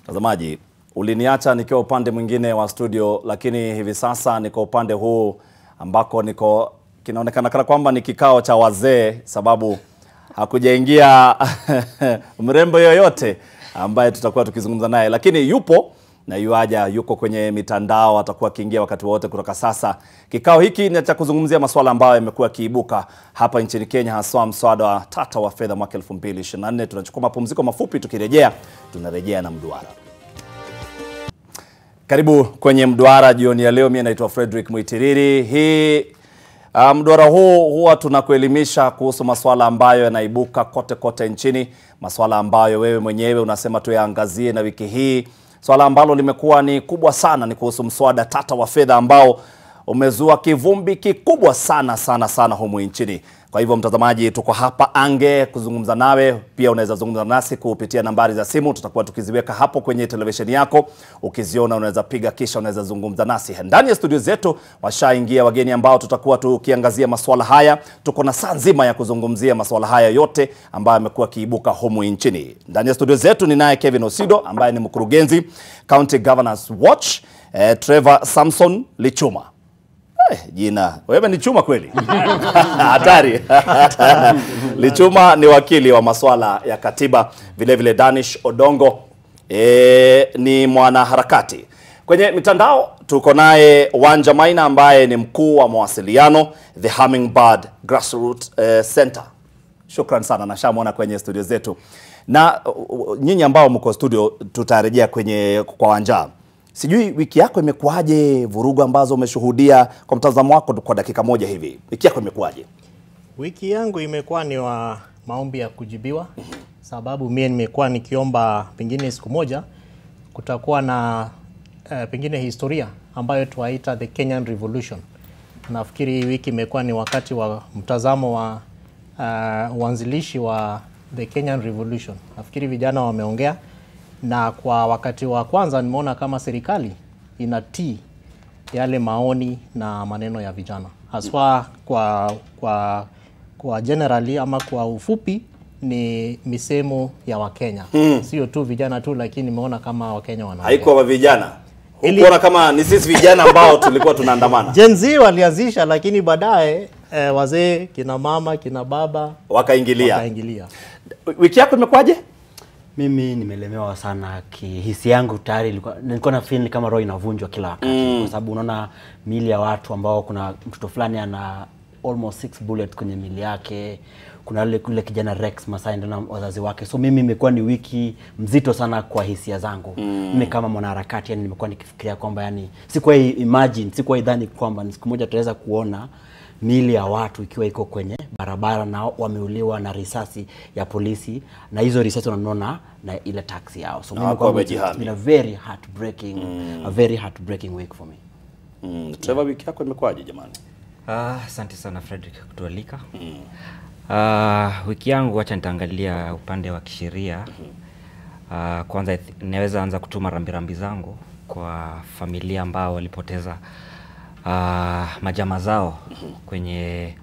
Mtazamaji, uliniacha nikiwa upande mwingine wa studio, lakini hivi sasa niko upande huu ambako kinaonekana kana kwamba ni kikao cha wazee, sababu hakujaingia mrembo yoyote ambaye tutakuwa tukizungumza naye, lakini yupo na yuko kwenye mitandao, atakuwa akiingia wakati wote kutoka sasa. Kikao hiki ni cha kuzungumzia masuala ambayo yamekuwa kiibuka hapa nchini Kenya, hasa mswada wa tata wa fedha mwaka 2024. Tunachukua mapumziko mafupi, tukirejea tunarejea na mduara. Karibu kwenye mduara jioni ya leo. Mimi naitwa Frederick Muitiriri. Mduara huu huwa tunakuelimisha kuhusu masuala ambayo yanaibuka kote nchini, masuala ambayo wewe mwenyewe unasema tuyaangazie, na wiki hii swala ambalo limekuwa ni kubwa sana ni kuhusu mswada tata wa fedha ambao umezua kivumbi kikubwa sana humu nchini. Kwa hivyo mtazamaji, tuko hapa ange kuzungumza nawe. Pia unaweza zungumza nasi kupitia nambari za simu, tutakuwa tukiziweka hapo kwenye televisheni yako. Ukiziona unaweza piga, kisha unaweza zungumza nasi. Ndani ya studio zetu washaingia wageni ambao tutakuwa tukiangazia masuala haya. Tuko na saa nzima ya kuzungumzia masuala haya yote ambayo yamekuwa kiibuka humu nchini. Ndani ya studio zetu ni naye Kevin Osido ambaye ni mkurugenzi County Governance Watch, Trevor Samson Lichuma. Jina, wewe ni chuma kweli? Hatari. Lichuma ni wakili wa masuala ya katiba. Vile Danish Odongo ni mwanaharakati. Kwenye mitandao tuko naye Wanja Maina ambaye ni mkuu wa mawasiliano The Hummingbird Grassroots Center. Shukran sana, nashamuona kwenye studio zetu. Na nyinyi ambao mko studio tutarejea kwa Wanja. Sijui wiki yako imekuaje, vurugu ambazo umeshuhudia kwa mtazamo wako kwa dakika moja hivi. Wiki yako imekuaje? Wiki yangu imekuwa ni wa maombi ya kujibiwa. Sababu mimi nimekuwa nikiomba pengine siku moja kutakuwa na pengine historia ambayo tuwaita the Kenyan Revolution. Nafikiri wiki imekuwa ni wakati wa mtazamo wa uanzilishi wa the Kenyan Revolution. Nafikiri vijana wameongea, na kwa wakati wa kwanza nimeona kama serikali inatii yale maoni na maneno ya vijana. Haswa kwa generally ama kwa ufupi ni misemo ya Wakenya. Sio tu vijana tu, lakini nimeona kama Wakenya wanaongea. Haiko wa vijana. Hukuona kama ni sisi vijana ambao tulikuwa tunaandamana. Gen Z walianzisha, lakini baadaye wazee, kina mama, kina baba wakaingilia. Wiki yako imekuaje? Mimi nimelemewa sana kihisi yangu. Tayari nilikuwa na feeling kama roho inavunjwa kila wakati kwa sababu unaona miili ya watu ambao kuna mtoto fulani ana almost 6 bullets kwenye miili yake, kuna yule kijana Rex Masai na wazazi wake. So mimi imekuwa ni wiki mzito sana kwa hisia zangu. Mimi kama mwanaharakati, yani nimekuwa nikifikiria kwamba yani sikuwa idhani kwamba siku moja tutaweza kuona miili ya watu ikiwa iko kwenye barabara na wameuliwa na risasi ya polisi, na hizo risasi wanaona na ile taxi yao. So mimi kwa it's been a very heartbreaking week for me. Trevor, wiki yako imekuaje jamani? Asante sana Frederick kutualika. Wiki yangu acha nitaangalia upande wa kisheria. Kwanza naweza anza kutuma rambirambi zangu kwa familia ambao walipoteza majama zao kwenye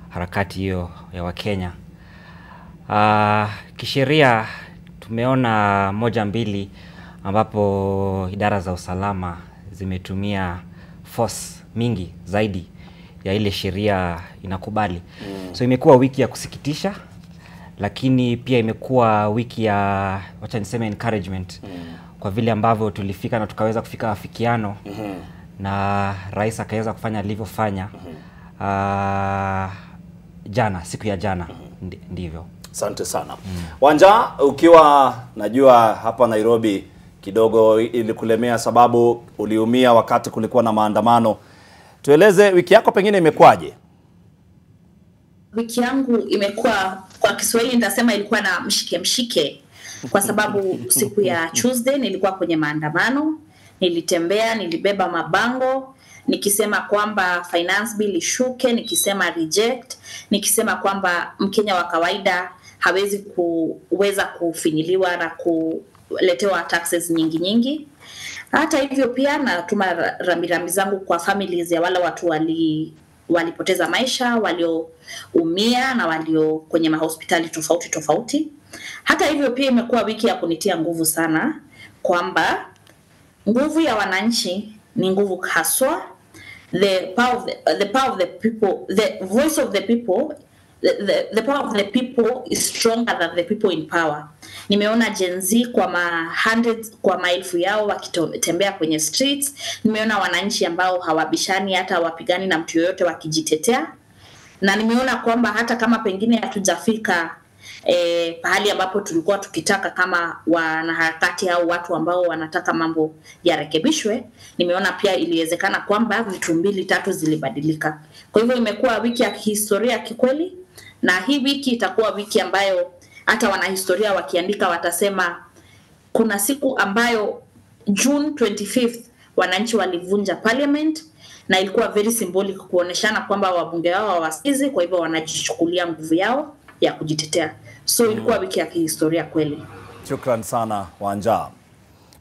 harakati hiyo ya Wakenya. Kisheria tumeona moja mbili ambapo idara za usalama zimetumia force mingi zaidi ya ile sheria inakubali. So imekuwa wiki ya kusikitisha, lakini pia imekuwa wiki ya wacha niseme encouragement kwa vile ambavyo tulifika na tukaweza kufika afikiano na rais akaweza kufanya alivyofanya siku ya jana. Ndivyo. Asante sana. Wanja, ukiwa najua hapa Nairobi kidogo ilikulemea sababu uliumia wakati kulikuwa na maandamano. Tueleze wiki yako pengine imekuaje? Wiki yangu imekuwa, kwa Kiswahili nitasema ilikuwa na mshike kwa sababu siku ya Tuesday nilikuwa kwenye maandamano. Nilitembea, nilibeba mabango nikisema kwamba finance bill ishuke, nikisema reject, nikisema kwamba Mkenya wa kawaida hawezi kuweza kufinyiliwa na kuletewa taxes nyingi. Hata hivyo pia natuma rambirambi zangu kwa families ya wale watu walipoteza maisha, walioumia na walio kwenye mahospitali tofauti. Hata hivyo pia imekuwa wiki ya kunitia nguvu sana kwamba nguvu ya wananchi ni nguvu haswa. The power of the people, the voice of the people, the power of the people is stronger than the people in power. Nimeona Gen Z kwa maelfu yao wakitembea kwenye streets. Nimeona wananchi ambao hawabishani hata wapigani na mtu yoyote wakijitetea. Na nimeona kwamba hata kama pengine hatujafika pahali ambapo tulikuwa tukitaka kama wanaharakati au watu ambao wanataka mambo yarekebishwe, nimeona pia iliwezekana kwamba vitu 2-3 zilibadilika. Kwa hivyo imekuwa wiki ya historia kikweli, na hii wiki itakuwa wiki ambayo hata wanahistoria wakiandika watasema kuna siku ambayo June 25th wananchi walivunja parliament, na ilikuwa very symbolic kuoneshana kwamba wabunge wao hawasikizi, kwa hivyo wanajichukulia nguvu yao ya kujitetea. So ilikuwa wiki ya kihistoria kweli. Shukran sana Wanja.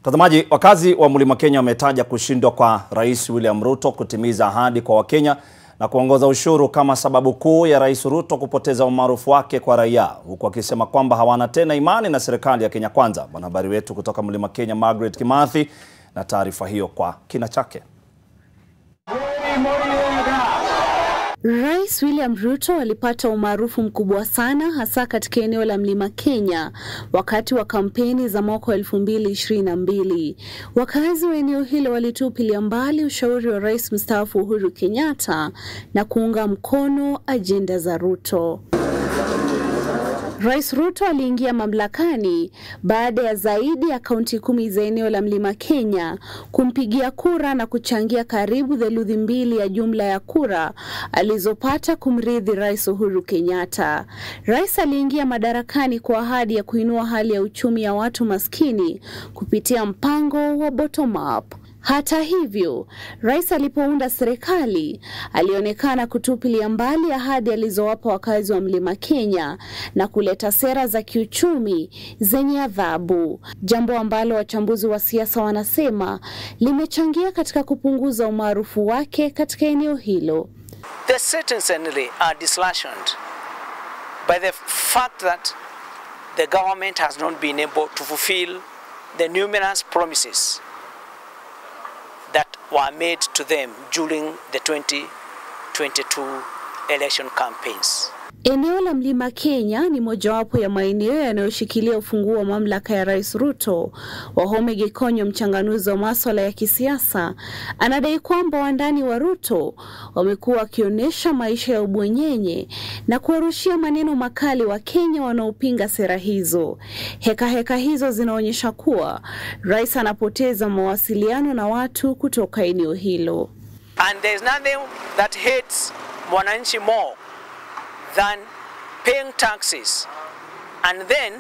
Mtazamaji, wakazi wa Mlima Kenya wametaja kushindwa kwa Rais William Ruto kutimiza ahadi kwa Wakenya na kuongoza ushuru kama sababu kuu ya Rais Ruto kupoteza umaarufu wake kwa raia, huku akisema kwamba hawana tena imani na serikali ya Kenya Kwanza. Mwanahabari wetu kutoka Mlima Kenya Margaret Kimathi na taarifa hiyo kwa kina chake. Rais William Ruto alipata umaarufu mkubwa sana hasa katika eneo la Mlima Kenya wakati wa kampeni za mwaka 2022. Wakazi wa eneo hilo walitupilia mbali ushauri wa Rais mstaafu Uhuru Kenyatta na kuunga mkono ajenda za Ruto. Rais Ruto aliingia mamlakani baada ya zaidi ya kaunti 10 za eneo la Mlima Kenya kumpigia kura na kuchangia karibu 2/3 ya jumla ya kura alizopata kumrithi Rais Uhuru Kenyatta. Rais aliingia madarakani kwa ahadi ya kuinua hali ya uchumi ya watu maskini kupitia mpango wa bottom up. Hata hivyo, Rais alipounda serikali alionekana kutupilia mbali ahadi alizowapa wakazi wa Mlima Kenya na kuleta sera za kiuchumi zenye adhabu, jambo ambalo wachambuzi wa siasa wanasema limechangia katika kupunguza umaarufu wake katika eneo hilo. The citizenry are disillusioned by the fact that the government has not been able to fulfill the numerous promises that were made to them during the 2022 election campaigns. Eneo la Mlima Kenya ni mojawapo ya maeneo yanayoshikilia ufunguo wa mamlaka ya Rais Ruto. Wahome Gikonyo, mchanganuzi wa masuala ya kisiasa, anadai kwamba wandani wa Ruto wamekuwa wakionyesha maisha ya ubwenyenye na kuwarushia maneno makali wa Kenya wanaopinga sera hizo. Heka hizo zinaonyesha kuwa Rais anapoteza mawasiliano na watu kutoka eneo hilo. And there's nothing that hates mwananchi more than paying taxes, and then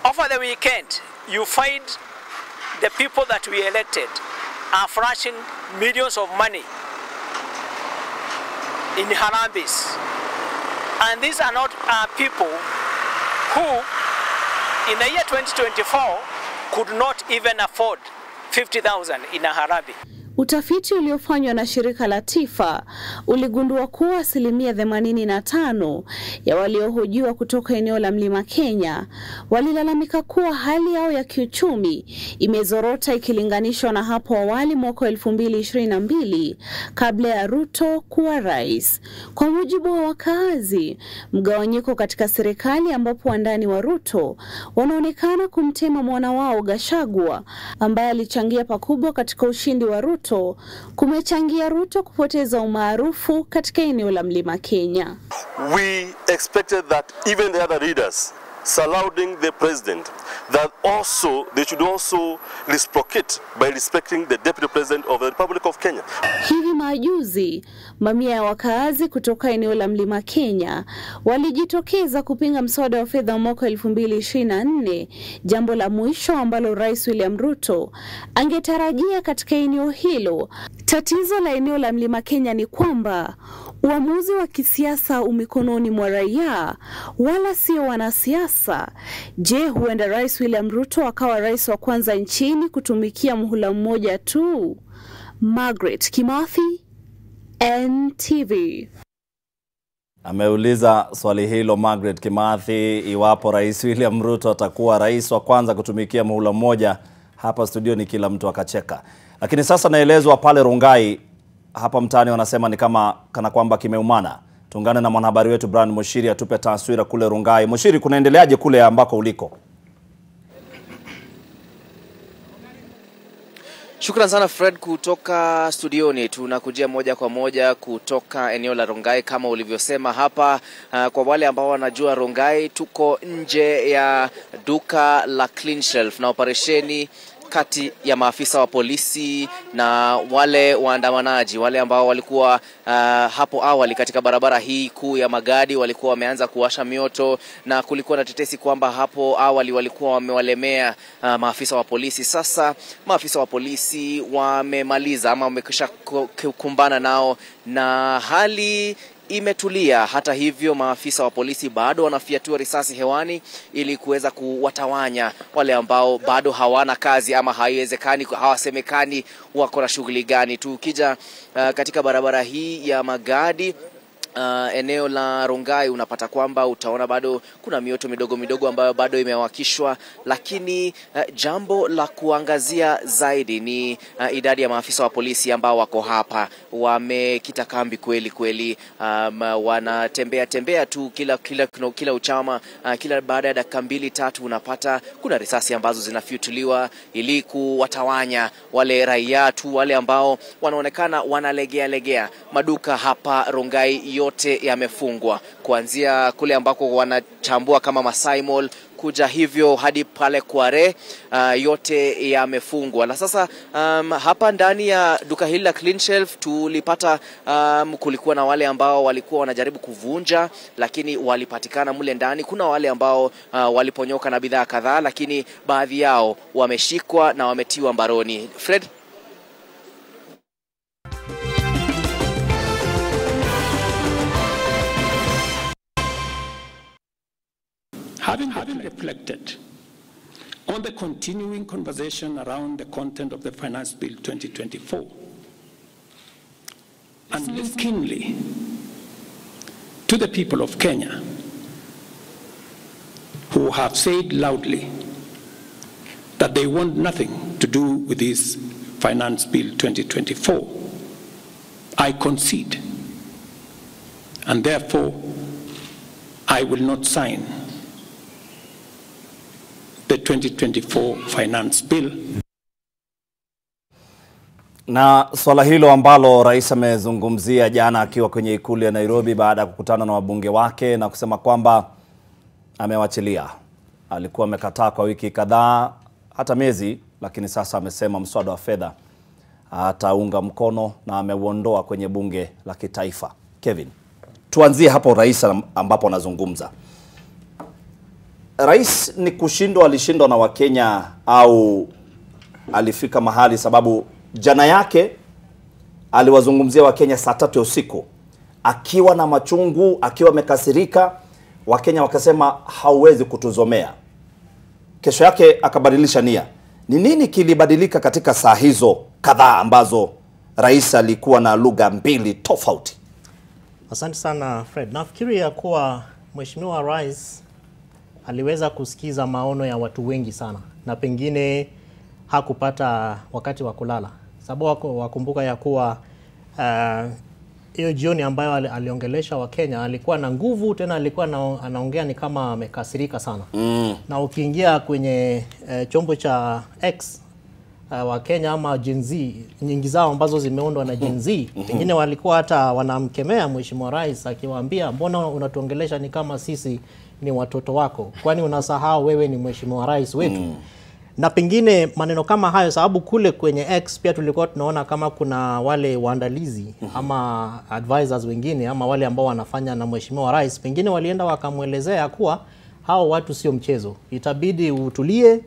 over the weekend you find the people that we elected are flashing millions of money in harambes, and these are not people who in the year 2024 could not even afford 50,000 in a harambe. Utafiti uliofanywa na shirika la TIFA uligundua kuwa 85% ya waliohojiwa kutoka eneo la Mlima Kenya walilalamika kuwa hali yao ya kiuchumi imezorota ikilinganishwa na hapo awali mwaka 2022 kabla ya Ruto kuwa rais. Kwa mujibu wa wakazi, mgawanyiko katika serikali ambapo wandani wa Ruto wanaonekana kumtema mwana wao Gachagua ambaye alichangia pakubwa katika ushindi wa Ruto kumechangia Ruto kupoteza umaarufu katika eneo la Mlima Kenya. We expected that even the other leaders surrounding the president, that also they should also reciprocate by respecting the deputy president of the Republic of Kenya. Hivi majuzi, mamia ya wakazi kutoka eneo la Mlima Kenya walijitokeza kupinga mswada wa fedha mwaka 2024, jambo la mwisho ambalo Rais William Ruto angetarajia katika eneo hilo. Tatizo la eneo la Mlima Kenya ni kwamba uamuzi wa kisiasa umikononi mwa raia wala sio wanasiasa. Je, huenda Rais William Ruto akawa rais wa kwanza nchini kutumikia muhula mmoja tu? Margaret Kimathi, NTV. Ameuliza swali hilo Margaret Kimathi, iwapo Rais William Ruto atakuwa rais wa kwanza kutumikia muhula mmoja. Hapa studio ni kila mtu akacheka. Lakini sasa naelezwa pale Rongai hapa mtaani wanasema ni kana kwamba kimeumana. Tuungane na mwanahabari wetu Brian Mushiri atupe taswira kule Rongai. Mushiri, kunaendeleaje kule ambako uliko? Shukran sana Fred kutoka studioni. Tunakujia moja kwa moja kutoka eneo la Rongai kama ulivyosema hapa. Kwa wale ambao wanajua Rongai, tuko nje ya duka la Clean Shelf na operesheni kati ya maafisa wa polisi na wale waandamanaji, wale ambao walikuwa hapo awali katika barabara hii kuu ya Magadi walikuwa wameanza kuwasha mioto, na kulikuwa na tetesi kwamba hapo awali walikuwa wamewalemea maafisa wa polisi. Sasa maafisa wa polisi wamemaliza ama wamekwisha kukumbana nao na hali imetulia. Hata hivyo, maafisa wa polisi bado wanafiatua risasi hewani ili kuweza kuwatawanya wale ambao bado hawana kazi ama haiwezekani, hawasemekani wako na shughuli gani. Tukija katika barabara hii ya Magadi, eneo la Rongai, unapata kwamba utaona bado kuna mioto midogo midogo ambayo bado imewakishwa, lakini jambo la kuangazia zaidi ni idadi ya maafisa wa polisi ambao wako hapa. Wamekita kambi kweli kweli, wanatembea tembea tu kila uchama. Kila baada ya dakika 2-3 unapata kuna risasi ambazo zinafutuliwa ili kuwatawanya wale raia tu, wale ambao wanaonekana wanalegea. Maduka hapa Rongai yote yamefungwa, kuanzia kule ambako wanachambua kama Masai Mall kuja hivyo hadi pale Kware, yote yamefungwa. Na sasa hapa ndani ya duka hili la Clean Shelf tulipata kulikuwa na wale ambao walikuwa wanajaribu kuvunja, lakini walipatikana mule ndani. Kuna wale ambao waliponyoka na bidhaa kadhaa, lakini baadhi yao wameshikwa na wametiwa mbaroni. Fred? Having reflected on the continuing conversation around the content of the Finance Bill 2024 and listened keenly to the people of Kenya who have said loudly that they want nothing to do with this Finance Bill 2024, I concede, and therefore I will not sign the 2024 Finance Bill. Na swala hilo ambalo rais amezungumzia jana akiwa kwenye ikulu ya Nairobi baada ya kukutana na wabunge wake na kusema kwamba amewachilia. Alikuwa amekataa kwa wiki kadhaa, hata miezi, lakini sasa amesema mswada wa fedha ataunga mkono na ameuondoa kwenye bunge la kitaifa. Kevin, tuanzie hapo rais ambapo anazungumza. Rais ni kushindwa, alishindwa na Wakenya au alifika mahali? Sababu jana yake aliwazungumzia Wakenya saa 3 usiku akiwa na machungu, akiwa amekasirika. Wakenya wakasema hauwezi kutuzomea. Kesho yake akabadilisha nia. Ni nini kilibadilika katika saa hizo kadhaa ambazo rais alikuwa na lugha mbili tofauti? Asante sana Fred. Nafikiri ya kuwa Mheshimiwa Rais aliweza kusikiza maono ya watu wengi sana, na pengine hakupata wakati wa kulala. Sababu wakumbuka ya kuwa hiyo jioni ambayo aliongelesha Wakenya alikuwa na nguvu, tena alikuwa anaongea ni kama amekasirika sana. Na ukiingia kwenye chombo cha X, Wakenya ama Gen Z, nyingi zao ambazo zimeundwa na Gen Z, pengine walikuwa hata wanamkemea Mheshimiwa Rais akiwaambia, mbona unatuongelesha ni kama sisi ni watoto wako? Kwani unasahau wewe ni Mheshimiwa Rais wetu? Na pengine maneno kama hayo, sababu kule kwenye X pia tulikuwa tunaona kama kuna wale waandalizi ama advisors wengine ama wale ambao wanafanya na Mheshimiwa Rais, pengine walienda wakamuelezea kuwa hao watu sio mchezo, itabidi utulie,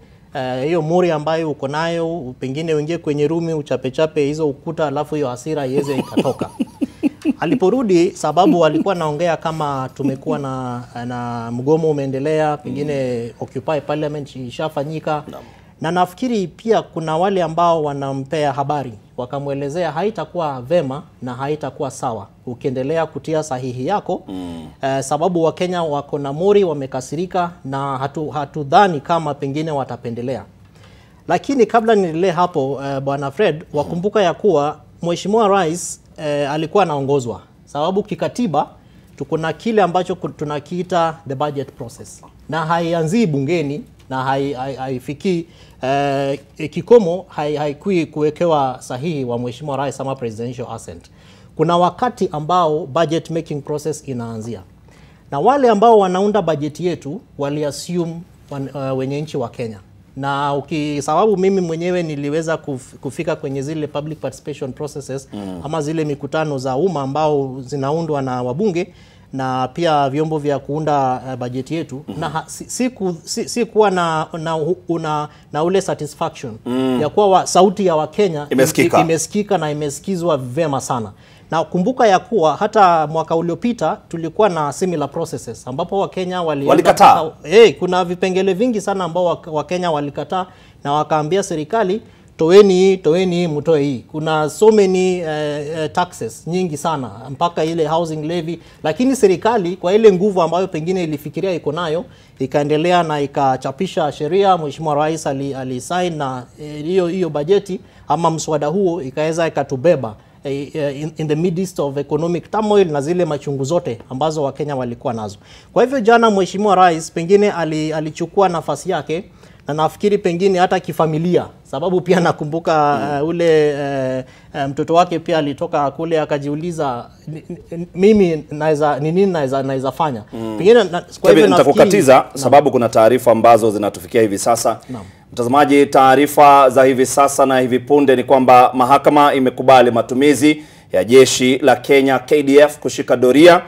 hiyo mori ambayo uko nayo pengine uingie kwenye rumi uchape hizo ukuta, alafu hiyo hasira iweze ikatoka. Aliporudi, sababu walikuwa naongea kama tumekuwa na mgomo umeendelea, pengine Occupy Parliament ishafanyika, Na nafikiri pia kuna wale ambao wanampea habari wakamwelezea haitakuwa vema na haitakuwa sawa ukiendelea kutia sahihi yako sababu Wakenya wako na mori, wamekasirika na hatudhani kama pengine watapendelea. Lakini kabla niendelee hapo Bwana Fred, wakumbuka ya kuwa Mheshimiwa Rais alikuwa anaongozwa, sababu kikatiba tuko na kile ambacho tunakiita the budget process, na haianzi bungeni na haifiki kikomo, haikui kuwekewa sahihi wa Mheshimiwa Rais ama presidential assent. Kuna wakati ambao budget making process inaanzia, na wale ambao wanaunda budget yetu wali assume wenye nchi wa Kenya. Na sababu mimi mwenyewe niliweza kufika kwenye zile public participation processes ama zile mikutano za umma ambao zinaundwa na wabunge na pia vyombo vya kuunda bajeti yetu, na si kuwa na ule satisfaction ya kuwa sauti ya Wakenya imesikika na imesikizwa vema sana. Na kumbuka ya kuwa hata mwaka uliopita tulikuwa na similar processes ambapo Wakenya walikataa. Kuna vipengele vingi sana ambao Wakenya walikataa na wakaambia serikali toeni mtoe hii. Kuna so many taxes nyingi sana mpaka ile housing levy, lakini serikali kwa ile nguvu ambayo pengine ilifikiria iko nayo ikaendelea na ikachapisha sheria. Mheshimiwa Rais alisign na hiyo bajeti ama mswada huo ikaweza ikatubeba in the midst of economic turmoil na zile machungu zote ambazo Wakenya walikuwa nazo. Kwa hivyo jana Mheshimiwa Rais pengine alichukua nafasi yake, na nafikiri pengine hata kifamilia, sababu pia nakumbuka ule mtoto wake pia alitoka kule akajiuliza mimi nini naweza fanya. Pengine kwa hivyo nitakukatiza sababu kuna taarifa ambazo zinatufikia hivi sasa. Mtazamaji, taarifa za hivi sasa na hivi punde ni kwamba mahakama imekubali matumizi ya jeshi la Kenya KDF kushika doria.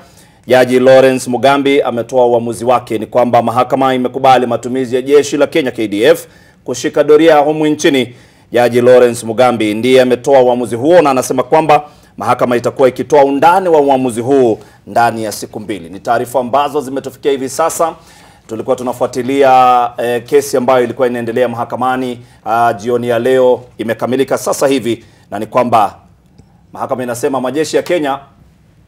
Jaji Lawrence Mugambi ametoa uamuzi wake, ni kwamba mahakama imekubali matumizi ya jeshi la Kenya KDF kushika doria humu nchini. Jaji Lawrence Mugambi ndiye ametoa uamuzi huo na anasema kwamba mahakama itakuwa ikitoa undani wa uamuzi huu ndani ya siku 2. Ni taarifa ambazo zimetufikia hivi sasa. Tulikuwa tunafuatilia kesi ambayo ilikuwa inaendelea mahakamani jioni ya leo, imekamilika sasa hivi, na ni kwamba mahakama inasema majeshi ya Kenya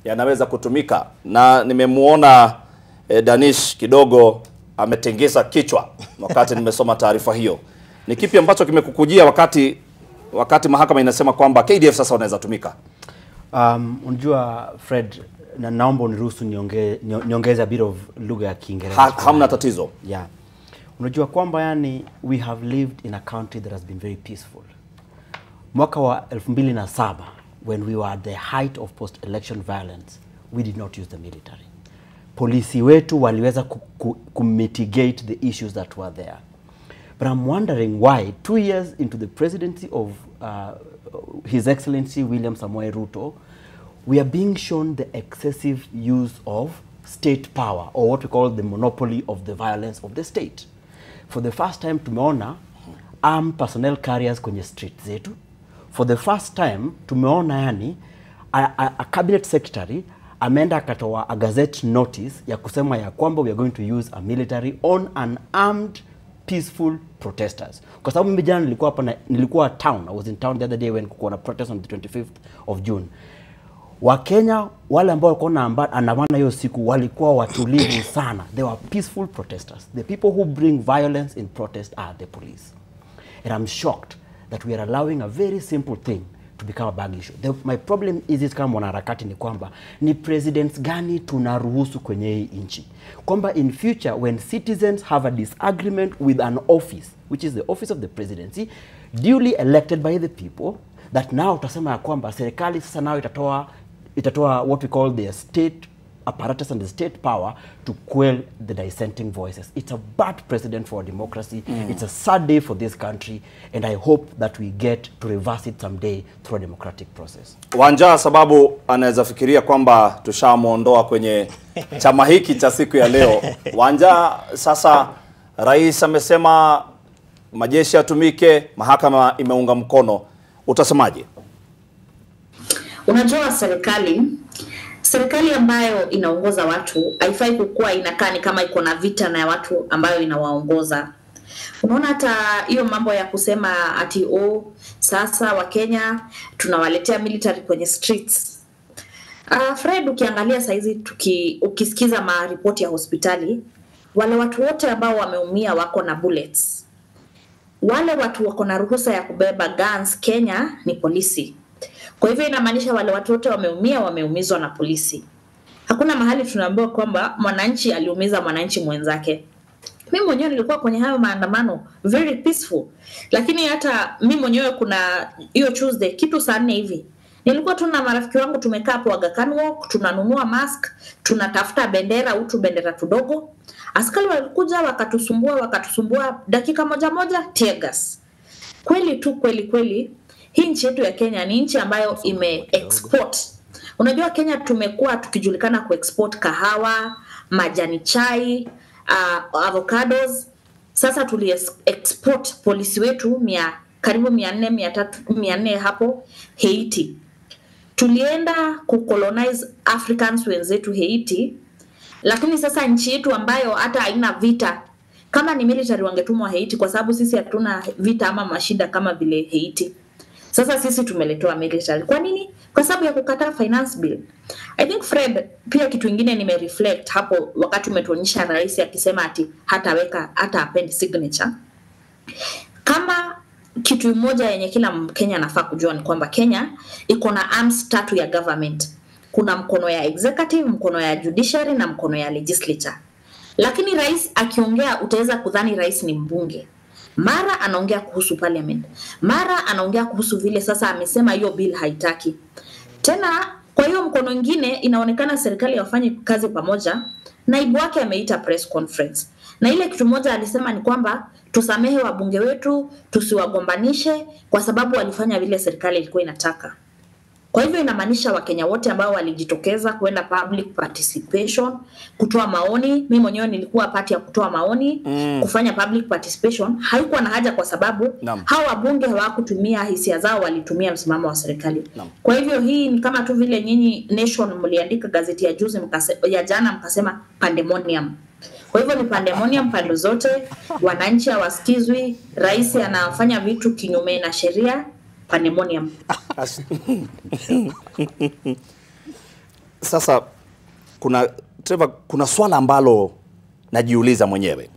yanaweza kutumika. Na nimemuona Danish kidogo ametengeza kichwa wakati nimesoma taarifa hiyo. Ni kipi ambacho kimekukujia wakati mahakama inasema kwamba KDF sasa wanaweza tumika? Unajua Fred, naomba uniruhusu niongeze a bit of lugha ya Kiingereza. Hamna tatizo. Yeah. Unajua kwamba yani we have lived in a country that has been very peaceful. Mwaka wa 2007 when we were at the height of post-election violence, we did not use the military. Polisi wetu waliweza mitigate the issues that were there. But I'm wondering why 2 years into the presidency of His Excellency William Samoei Ruto, we are being shown the excessive use of state power, or what we call the monopoly of the violence of the state. For the first time tumeona armed personnel carriers kwenye street zetu. For the first time tumeona yani a cabinet secretary ameenda akatoa a gazette notice ya kusema ya kwamba we are going to use a military on unarmed peaceful protesters. Kwa sababu mimi jana nilikuwa town. I was in town the other day when kuko na protest on the 25th of June. Wakenya wale ambao walikuwa andamana hiyo siku walikuwa watulivu sana. They were peaceful protesters. The people who bring violence in protest are the police. And I'm shocked that we are allowing a very simple thing to become a big issue. My problem is kama mwanaharakati ni kwamba ni presidents gani tunaruhusu kwenye hii nchi. Kwamba in future when citizens have a disagreement with an office, which is the office of the presidency, duly elected by the people, that now utasema ya kwamba serikali sasa nao itatoa what we call the state apparatus and the state power to quell the dissenting voices. It's a bad precedent for democracy. It's a sad day for this country, and I hope that we get to reverse it someday through a democratic process. Wanja sababu anaweza fikiria kwamba tushamuondoa kwenye chama hiki cha siku ya leo. Wanja, sasa rais amesema majeshi yatumike, mahakama imeunga mkono. Utasemaje? Unajua serikali ambayo inaongoza watu haifai kukua inakaa ni kama iko na vita na watu ambayo inawaongoza. Unaona hata hiyo mambo ya kusema ati sasa wa Kenya tunawaletea military kwenye streets. Fred, ukiangalia saizi ukisikiza maripoti ya hospitali, wale watu wote ambao wameumia wako na bullets. Wale watu wako na ruhusa ya kubeba guns Kenya ni polisi. Kwa hivyo inamaanisha wale watu wote wameumizwa na polisi. Hakuna mahali tunaambiwa kwamba mwananchi aliumiza mwananchi mwenzake. Mimi mwenyewe nilikuwa kwenye hayo maandamano very peaceful. Lakini hata mimi mwenyewe kuna hiyo Tuesday kitu saa 4 hivi. Nilikuwa tu na marafiki wangu tumekaa hapo Aga Khan Walk, tunanunua mask, tunatafuta bendera bendera tudogo. Askari walikuja wakatusumbua dakika moja tear gas. Kweli hii nchi yetu ya Kenya ni nchi ambayo ime-export. Unajua Kenya tumekuwa tukijulikana ku-export kahawa, majani chai, avocados. Sasa tuli-export polisi wetu karibu 400 hapo Haiti. Tulienda kucolonize Africans wenzetu Haiti. Lakini sasa nchi yetu ambayo hata haina vita, kama ni military wangetumwa Haiti kwa sababu sisi hatuna vita ama mashida kama vile Haiti. Sasa sisi tumeletewa military. Kwa nini? Kwa sababu ya kukataa finance bill. I think Fred, pia kitu kingine nimereflect hapo wakati umetuonyesha rais akisema ati hata append signature. Kama kitu moja yenye kila Mkenya anafaa kujua ni kwamba Kenya iko na arms 3 ya government. Kuna mkono ya executive, mkono ya judiciary na mkono ya legislature. Lakini rais akiongea utaweza kudhani rais ni mbunge. Mara anaongea kuhusu parliament. Mara anaongea kuhusu vile sasa amesema hiyo bill haitaki. Tena kwa hiyo mkono mwingine inaonekana serikali wafanye kazi pamoja, naibu wake ameita press conference. Na ile kitu moja alisema ni kwamba tusamehe wabunge wetu, tusiwagombanishe kwa sababu walifanya vile serikali ilikuwa inataka. Kwa hivyo inamaanisha Wakenya wote ambao walijitokeza kwenda public participation, kutoa maoni. Mimi mwenyewe nilikuwa part ya kutoa maoni, kufanya public participation. Haikuwa na haja kwa sababu hao wabunge hawakutumia hisia zao, walitumia msimamo wa serikali. Kwa hivyo hii ni kama tu vile nyinyi Nation mliandika gazeti ya juzi ya jana mkasema pandemonium. Kwa hivyo ni pandemonium pande zote, wananchi hawasikizwi, rais anafanya vitu kinyume na sheria. Pandemonium. Sasa kuna swala ambalo najiuliza mwenyewe.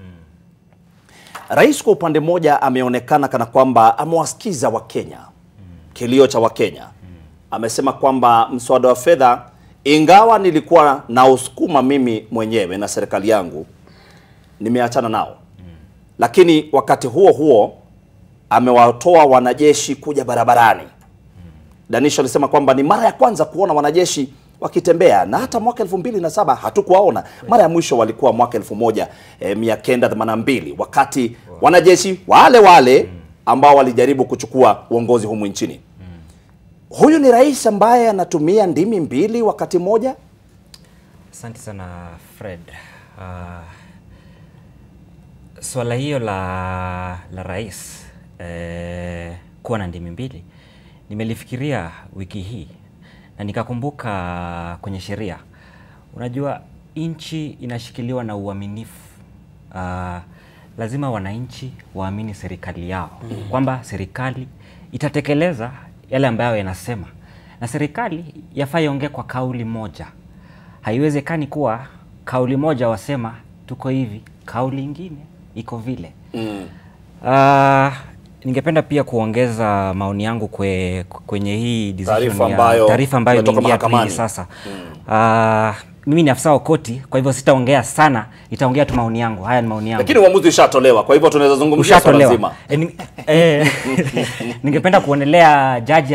Rais kwa upande moja ameonekana kana kwamba amewasikiza Wakenya, kilio cha Wakenya. Amesema kwamba mswada wa fedha, ingawa nilikuwa na usukuma mimi mwenyewe na serikali yangu, nimeachana nao. Lakini wakati huo amewatoa wanajeshi kuja barabarani. Danisha alisema kwamba ni mara ya kwanza kuona wanajeshi wakitembea, na hata mwaka 2007 hatukuwaona. Mara ya mwisho walikuwa mwaka 1982 wakati wanajeshi wale ambao walijaribu kuchukua uongozi humu nchini. Huyu ni rais ambaye anatumia ndimi mbili wakati moja. Asante sana Fred. Swala hiyo la rais kuwa na ndimi mbili nimelifikiria wiki hii na nikakumbuka kwenye sheria. Unajua nchi inashikiliwa na uaminifu. Lazima wananchi waamini serikali yao, kwamba serikali itatekeleza yale ambayo yanasema, na serikali yafaa iongee kwa kauli moja. Haiwezekani kuwa kauli moja wasema tuko hivi, kauli nyingine iko vile. Ningependa pia kuongeza maoni yangu kwenye hii decision taarifa ambayo imeingia tu sasa. Mimi ni afisa wa koti, kwa hivyo sitaongea sana, nitaongea tu maoni yangu. Haya ni maoni yangu. Lakini uamuzi ushatolewa, kwa hivyo tunaweza zungumzia swala zima. Ningependa kuonelea jaji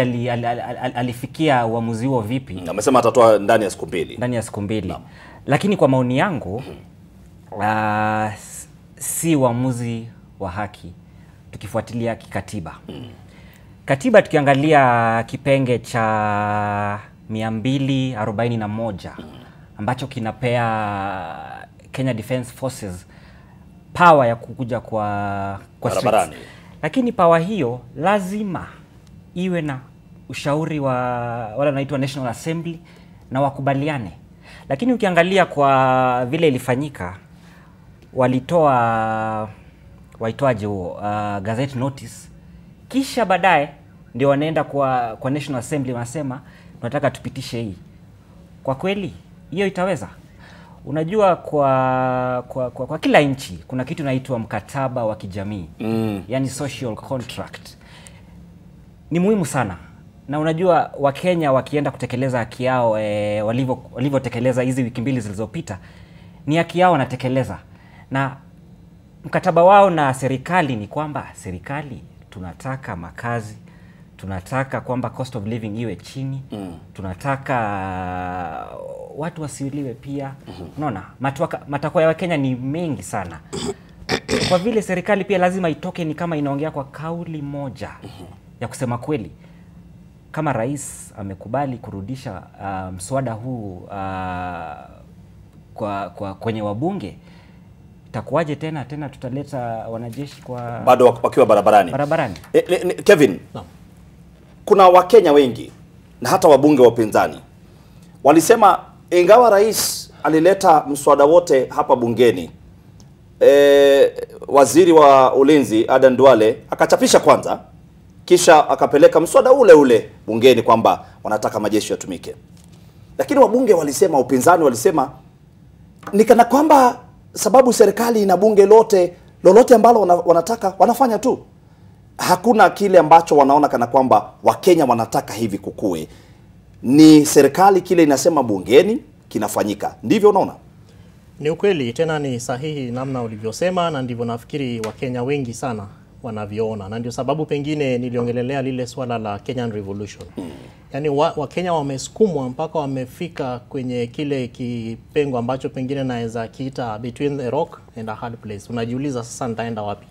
alifikia uamuzi huo vipi. Amesema atatoa ndani ya siku 2. Ndani ya siku 2. Lakini kwa maoni yangu si uamuzi wa haki tukifuatilia kikatiba. Katiba tukiangalia kipenge cha 241 ambacho kinapea Kenya Defence Forces power ya kukuja kwa streets. Lakini power hiyo lazima iwe na ushauri wa wale wanaitwa National Assembly na wakubaliane. Lakini ukiangalia kwa vile ilifanyika, walitoa waitwaje huo gazette notice, kisha baadaye ndio wanaenda kwa National Assembly wanasema tunataka tupitishe hii. Kwa kweli hiyo itaweza? Unajua kwa kila nchi kuna kitu inaitwa mkataba wa kijamii. Yani social contract. Ni muhimu sana. Na unajua Wakenya wakienda kutekeleza haki yao walivyotekeleza hizi wiki mbili zilizopita, ni haki yao wanatekeleza. Na mkataba wao na serikali ni kwamba serikali tunataka makazi, tunataka kwamba cost of living iwe chini, tunataka watu wasiuliwe pia. Unaona, matakwa ya Wakenya ni mengi sana. Kwa vile serikali pia lazima itoke ni kama inaongea kwa kauli moja ya kusema kweli. Kama rais amekubali kurudisha mswada huu kwenye wabunge, itakuwaje tena tutaleta wanajeshi kwa bado wakiwa barabarani? Kevin, no. Kuna Wakenya wengi na hata wabunge wa upinzani walisema ingawa rais alileta mswada wote hapa bungeni, waziri wa ulinzi Aden Duale akachapisha kwanza, kisha akapeleka mswada ule bungeni kwamba wanataka majeshi yatumike. Lakini wabunge walisema, upinzani walisema ni kana kwamba sababu serikali ina bunge lolote ambalo wanataka wanafanya tu. Hakuna kile ambacho wanaona kana kwamba Wakenya wanataka hivi kukue. Ni serikali kile inasema bungeni kinafanyika. Ndivyo unaona? Ni ukweli, tena ni sahihi namna ulivyosema, na ndivyo nafikiri Wakenya wengi sana wanavyoona. Na ndio sababu pengine niliongelelea lile swala la Kenyan Revolution. Yaani Wakenya wamesukumwa mpaka wamefika kwenye kile kipengo ambacho pengine naweza kiita between the rock and a hard place. Unajiuliza sasa nitaenda wapi?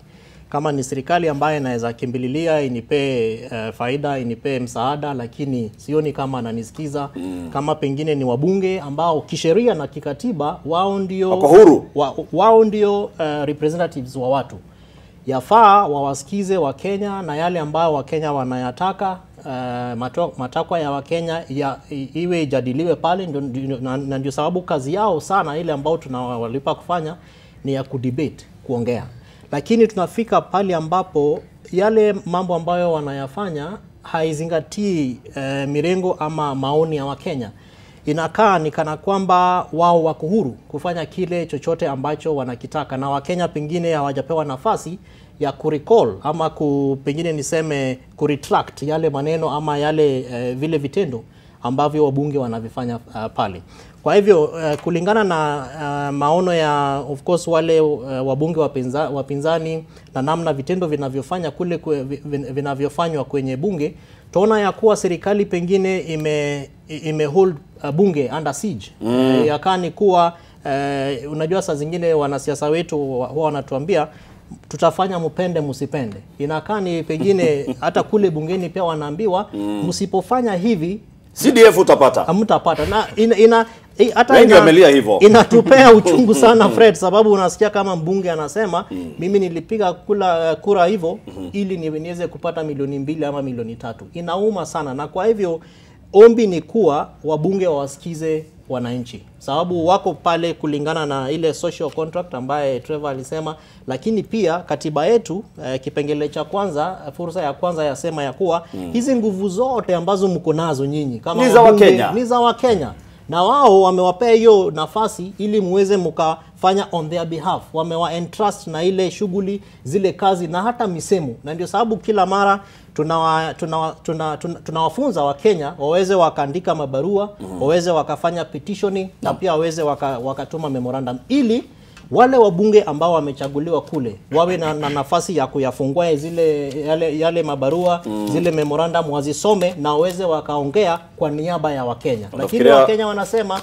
Kama ni serikali ambaye naweza kimbililia inipe faida, inipe msaada, lakini sioni kama ananisikiza. Kama pengine ni wabunge ambao kisheria na kikatiba wao ndio representatives wa watu, yafaa wawasikize Wakenya na yale ambao Wakenya wanayataka. Matakwa ya Wakenya iwe ijadiliwe pale. Na ndio sababu kazi yao sana ile ambao tunawalipa kufanya ni ya kudebate, kuongea. Lakini tunafika pale ambapo yale mambo ambayo wanayafanya haizingatii mirengo ama maoni ya Wakenya. Inakaa ni kana kwamba wao wako huru kufanya kile chochote ambacho wanakitaka, na Wakenya pengine hawajapewa nafasi ya kurecall ama pengine niseme kuretract yale maneno ama yale vile vitendo ambavyo wabunge wanavifanya pale. Kwa hivyo kulingana na maono ya of course wale wabunge wapinzani na namna vitendo vinavyofanya kule vinavyofanywa kwenye bunge, tunaona ya kuwa serikali pengine ime hold bunge under siege. Yakani kuwa unajua saa zingine wanasiasa wetu huwa wanatuambia tutafanya mpende msipende. Inakaa ni pengine hata kule bungeni pia wanaambiwa msipofanya hivi CDF utapata. Hamtapata. Na hata inatupea uchungu sana Fred, sababu unasikia kama mbunge anasema mimi nilipiga kura hivyo ili niweze kupata milioni 2 ama milioni 3. Inauma sana. Na kwa hivyo ombi ni kuwa wabunge wawasikize wananchi, sababu wako pale kulingana na ile social contract ambaye Trevor alisema. Lakini pia katiba yetu kipengele cha kwanza, fursa ya kwanza yasema ya kuwa hizi nguvu zote ambazo mko nazo nyinyi kama ni za Wakenya, na wao wamewapea hiyo nafasi ili muweze mkafanya on their behalf. Wamewa entrust na ile shughuli, zile kazi na hata misemo. Na ndio sababu kila mara tunawafunza Wakenya waweze wakaandika mabarua, waweze wakafanya petitioning, na pia waweze wakatuma memorandum ili wale wabunge ambao wamechaguliwa kule wawe na nafasi ya kuyafungua yale mabarua, zile memorandum wazisome na waweze wakaongea kwa niaba ya Wakenya. Lakini Wakenya wanasema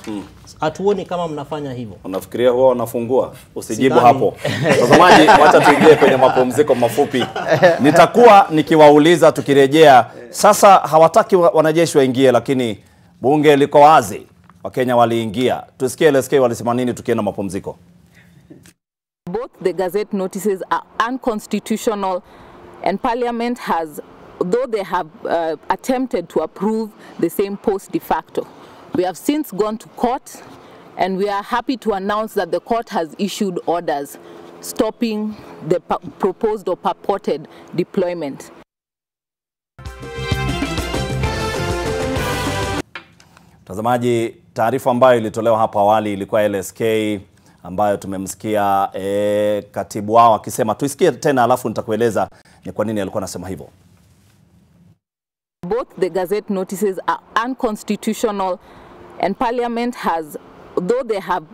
hatuoni kama mnafanya hivyo. Unafikiria huwa wanafungua? Usijibu hapo. Watazamaji, wacha tuingie kwenye mapumziko mafupi. Nitakuwa nikiwauliza tukirejea. Sasa hawataki wanajeshi waingie, lakini bunge liko wazi. Wakenya waliingia. Tusikie LSK walisema nini tukienda mapumziko. Both the gazette notices are unconstitutional, and Parliament has, though they have attempted to approve the same post de facto, we have since gone to court, and we are happy to announce that the court has issued orders stopping the proposed or purported deployment. Mtazamaji, taarifa ambayo ilitolewa hapa awali ilikuwa LSK ambayo tumemsikia katibu wao akisema. Tuisikie tena alafu nitakueleza ni kwa nini alikuwa anasema hivyo. Both the Gazette notices are unconstitutional, and Parliament has, though they have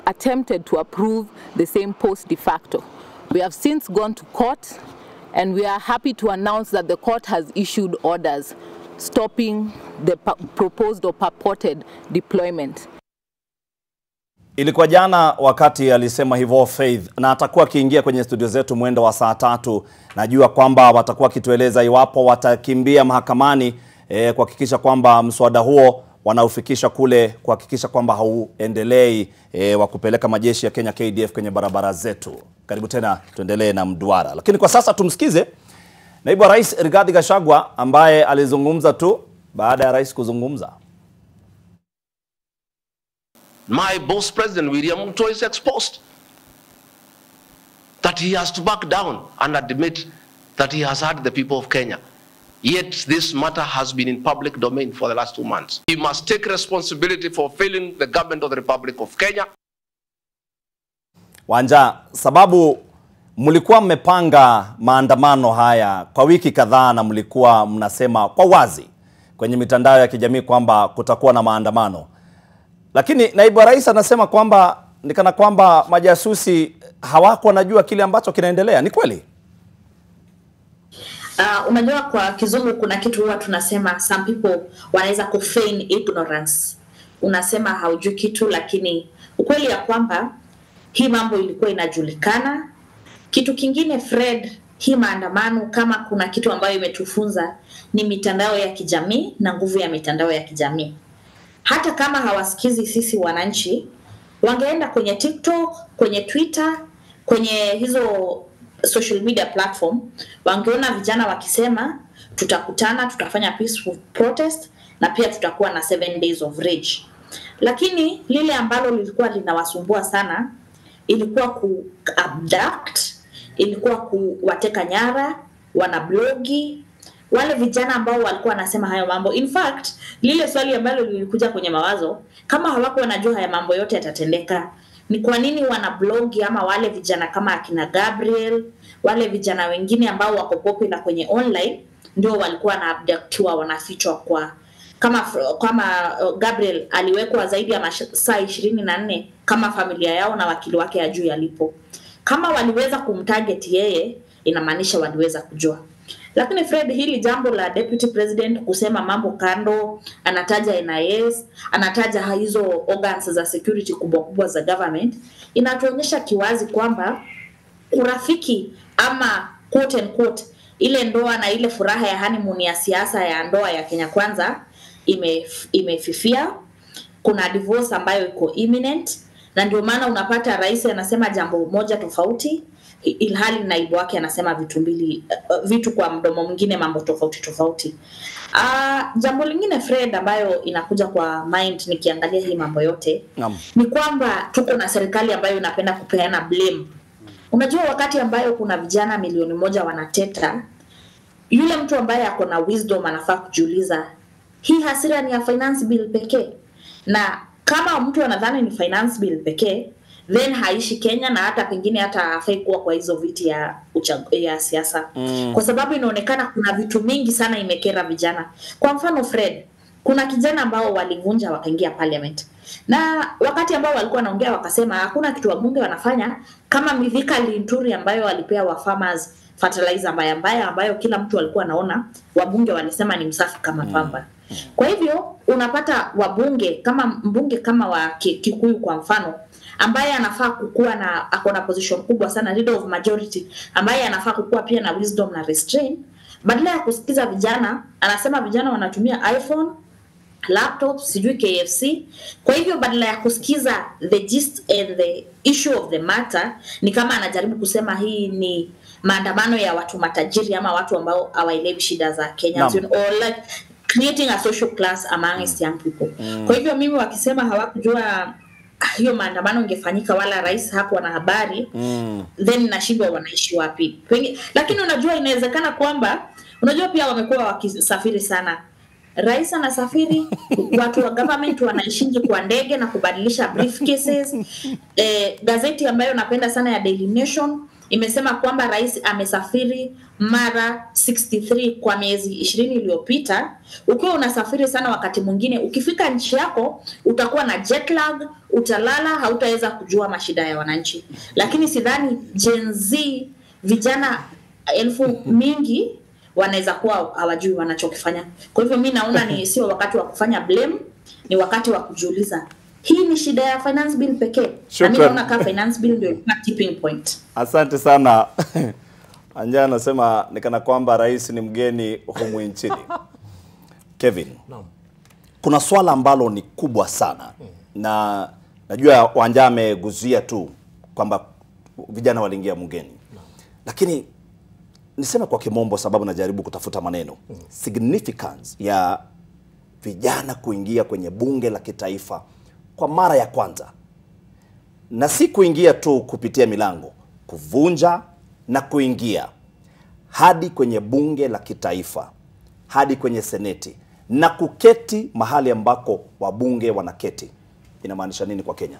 attempted to approve the same post de facto. We have since gone to court, and we are happy to announce that the court has issued orders stopping the proposed or purported deployment. Ilikuwa jana wakati alisema hivyo Faith, na atakuwa akiingia kwenye studio zetu mwendo wa saa 3. Najua kwamba watakuwa kitueleza iwapo watakimbia mahakamani kuhakikisha kwamba mswada huo wanaufikisha kule, kuhakikisha kwamba hauendelei wa kupeleka majeshi ya Kenya KDF kwenye barabara zetu. Karibu tena, tuendelee na mduara. Lakini kwa sasa tumsikize Naibu Rais Rigathi Gachagua ambaye alizungumza tu baada ya rais kuzungumza. My boss President William Ruto is exposed, that he has to back down and admit that he has hurt the people of Kenya. Yet this matter has been in public domain for the last 2 months. He must take responsibility for failing the government of the Republic of Kenya. Wanja, sababu mlikuwa mmepanga maandamano haya kwa wiki kadhaa na mlikuwa mnasema kwa wazi kwenye mitandao ya kijamii kwamba kutakuwa na maandamano. Lakini naibu rais anasema kwamba nikana kwamba majasusi hawako wanajua kile ambacho kinaendelea. Ni kweli? Unajua kwa kizungu kuna kitu huwa tunasema some people wanaweza kufeign ignorance. Unasema haujui kitu, lakini ukweli ya kwamba hii mambo ilikuwa inajulikana. Kitu kingine Fred, hii maandamano kama kuna kitu ambayo imetufunza ni mitandao ya kijamii na nguvu ya mitandao ya kijamii. Hata kama hawasikizi sisi wananchi, wangeenda kwenye TikTok, kwenye Twitter, kwenye hizo social media platform, wangeona vijana wakisema tutakutana, tutafanya peaceful protest na pia tutakuwa na 7 days of rage. Lakini lile ambalo lilikuwa linawasumbua sana ilikuwa ku-abduct, ilikuwa kuwateka nyara wanablogi, wale vijana ambao walikuwa wanasema hayo mambo. In fact, lile swali ambalo lilikuja kwenye mawazo, kama hawako wanajua haya mambo yote yatatendeka, ni kwa nini wanablogi ama wale vijana kama akina Gabriel, wale vijana wengine ambao wako popular kwenye online ndio walikuwa na abductiwa, wanafichwa kwa kama Gabriel aliwekwa zaidi ya saa 24 kama familia yao na wakili wake ajui alipo. Kama waliweza kumtarget yeye, inamaanisha waliweza kujua. Lakini Fred, hili jambo la Deputy President kusema mambo kando, anataja NIS, anataja hizo organs za security kubwa za government, inatuonyesha kiwazi kwamba urafiki ama quote and quote ile ndoa na ile furaha ya honeymoon ya siasa ya ndoa ya Kenya Kwanza imefifia. Kuna divorce ambayo iko imminent, na ndio maana unapata rais anasema jambo moja tofauti ilhali naibu wake anasema vitu kwa mdomo mwingine mambo tofauti. Jambo lingine Fred ambayo inakuja kwa mind nikiangalia hii mambo yote ni kwamba tuko na serikali ambayo inapenda kupeana blame. Unajua wakati ambayo kuna vijana milioni 1 wanateta, yule mtu ambaye ako na wisdom anafaa kujiuliza hii hasira ni ya finance bill pekee, na kama mtu anadhani ni finance bill pekee then haishi Kenya na hata pengine hata hafai kuwa kwa hizo viti ya siasa. Kwa sababu inaonekana kuna vitu mingi sana imekera vijana. Kwa mfano Fred, kuna kijana ambao walivunja wakaingia parliament, na wakati ambao walikuwa wanaongea wakasema hakuna kitu wabunge wanafanya kama Mithika Linturi ambayo walipea wa farmers fertilizer mbaya ambayo kila mtu alikuwa anaona wabunge walisema ni msafi kama pamba. Kwa hivyo unapata wabunge kama mbunge kama wa Kikuyu kwa mfano ambaye anafaa kukua na akona position kubwa sana, leader of majority, ambaye anafaa kukua pia na wisdom na restraint, badala ya kusikiza vijana anasema vijana wanatumia iPhone, laptops, sijui KFC. Kwa hivyo badala ya kusikiza the gist and the issue of the matter, ni kama anajaribu kusema hii ni maandamano ya watu matajiri ama watu ambao hawaelewi shida za Kenya, or like creating a social class amongst young people. Kwa hivyo mimi wakisema hawakujua hiyo maandamano ingefanyika wala rais hakuwa na habari, then nashindwa wanaishi wapi. Lakini unajua inawezekana kwamba, unajua pia wamekuwa wakisafiri sana. Rais anasafiri, watu wa government wanaishingi kwa ndege na kubadilisha briefcases. Gazeti ambayo napenda sana ya Daily Nation imesema kwamba rais amesafiri mara 63 kwa miezi 20 iliyopita. Ukiwa unasafiri sana, wakati mwingine ukifika nchi yako utakuwa na jet lag, utalala, hautaweza kujua mashida ya wananchi. Lakini sidhani Gen Z vijana elfu mingi wanaweza kuwa hawajui wanachokifanya. Kwa hivyo mimi naona ni sio wakati wa kufanya blame, ni wakati wa kujiuliza hii ni shida ya finance bill pekee. Na mimi naona kama finance bill ndio tipping point. Asante sana. Anja anasema nikana kwamba rais ni mgeni humu nchini. Kevin. Naam. Kuna swala ambalo ni kubwa sana. Na najua Wanja ameguzia tu kwamba vijana waliingia mgeni. Lakini niseme kwa kimombo sababu najaribu kutafuta maneno. Significance ya vijana kuingia kwenye bunge la kitaifa kwa mara ya kwanza. Na si kuingia tu kupitia milango, kuvunja na kuingia hadi kwenye bunge la kitaifa, hadi kwenye seneti na kuketi mahali ambako wabunge wanaketi. Inamaanisha nini kwa Kenya?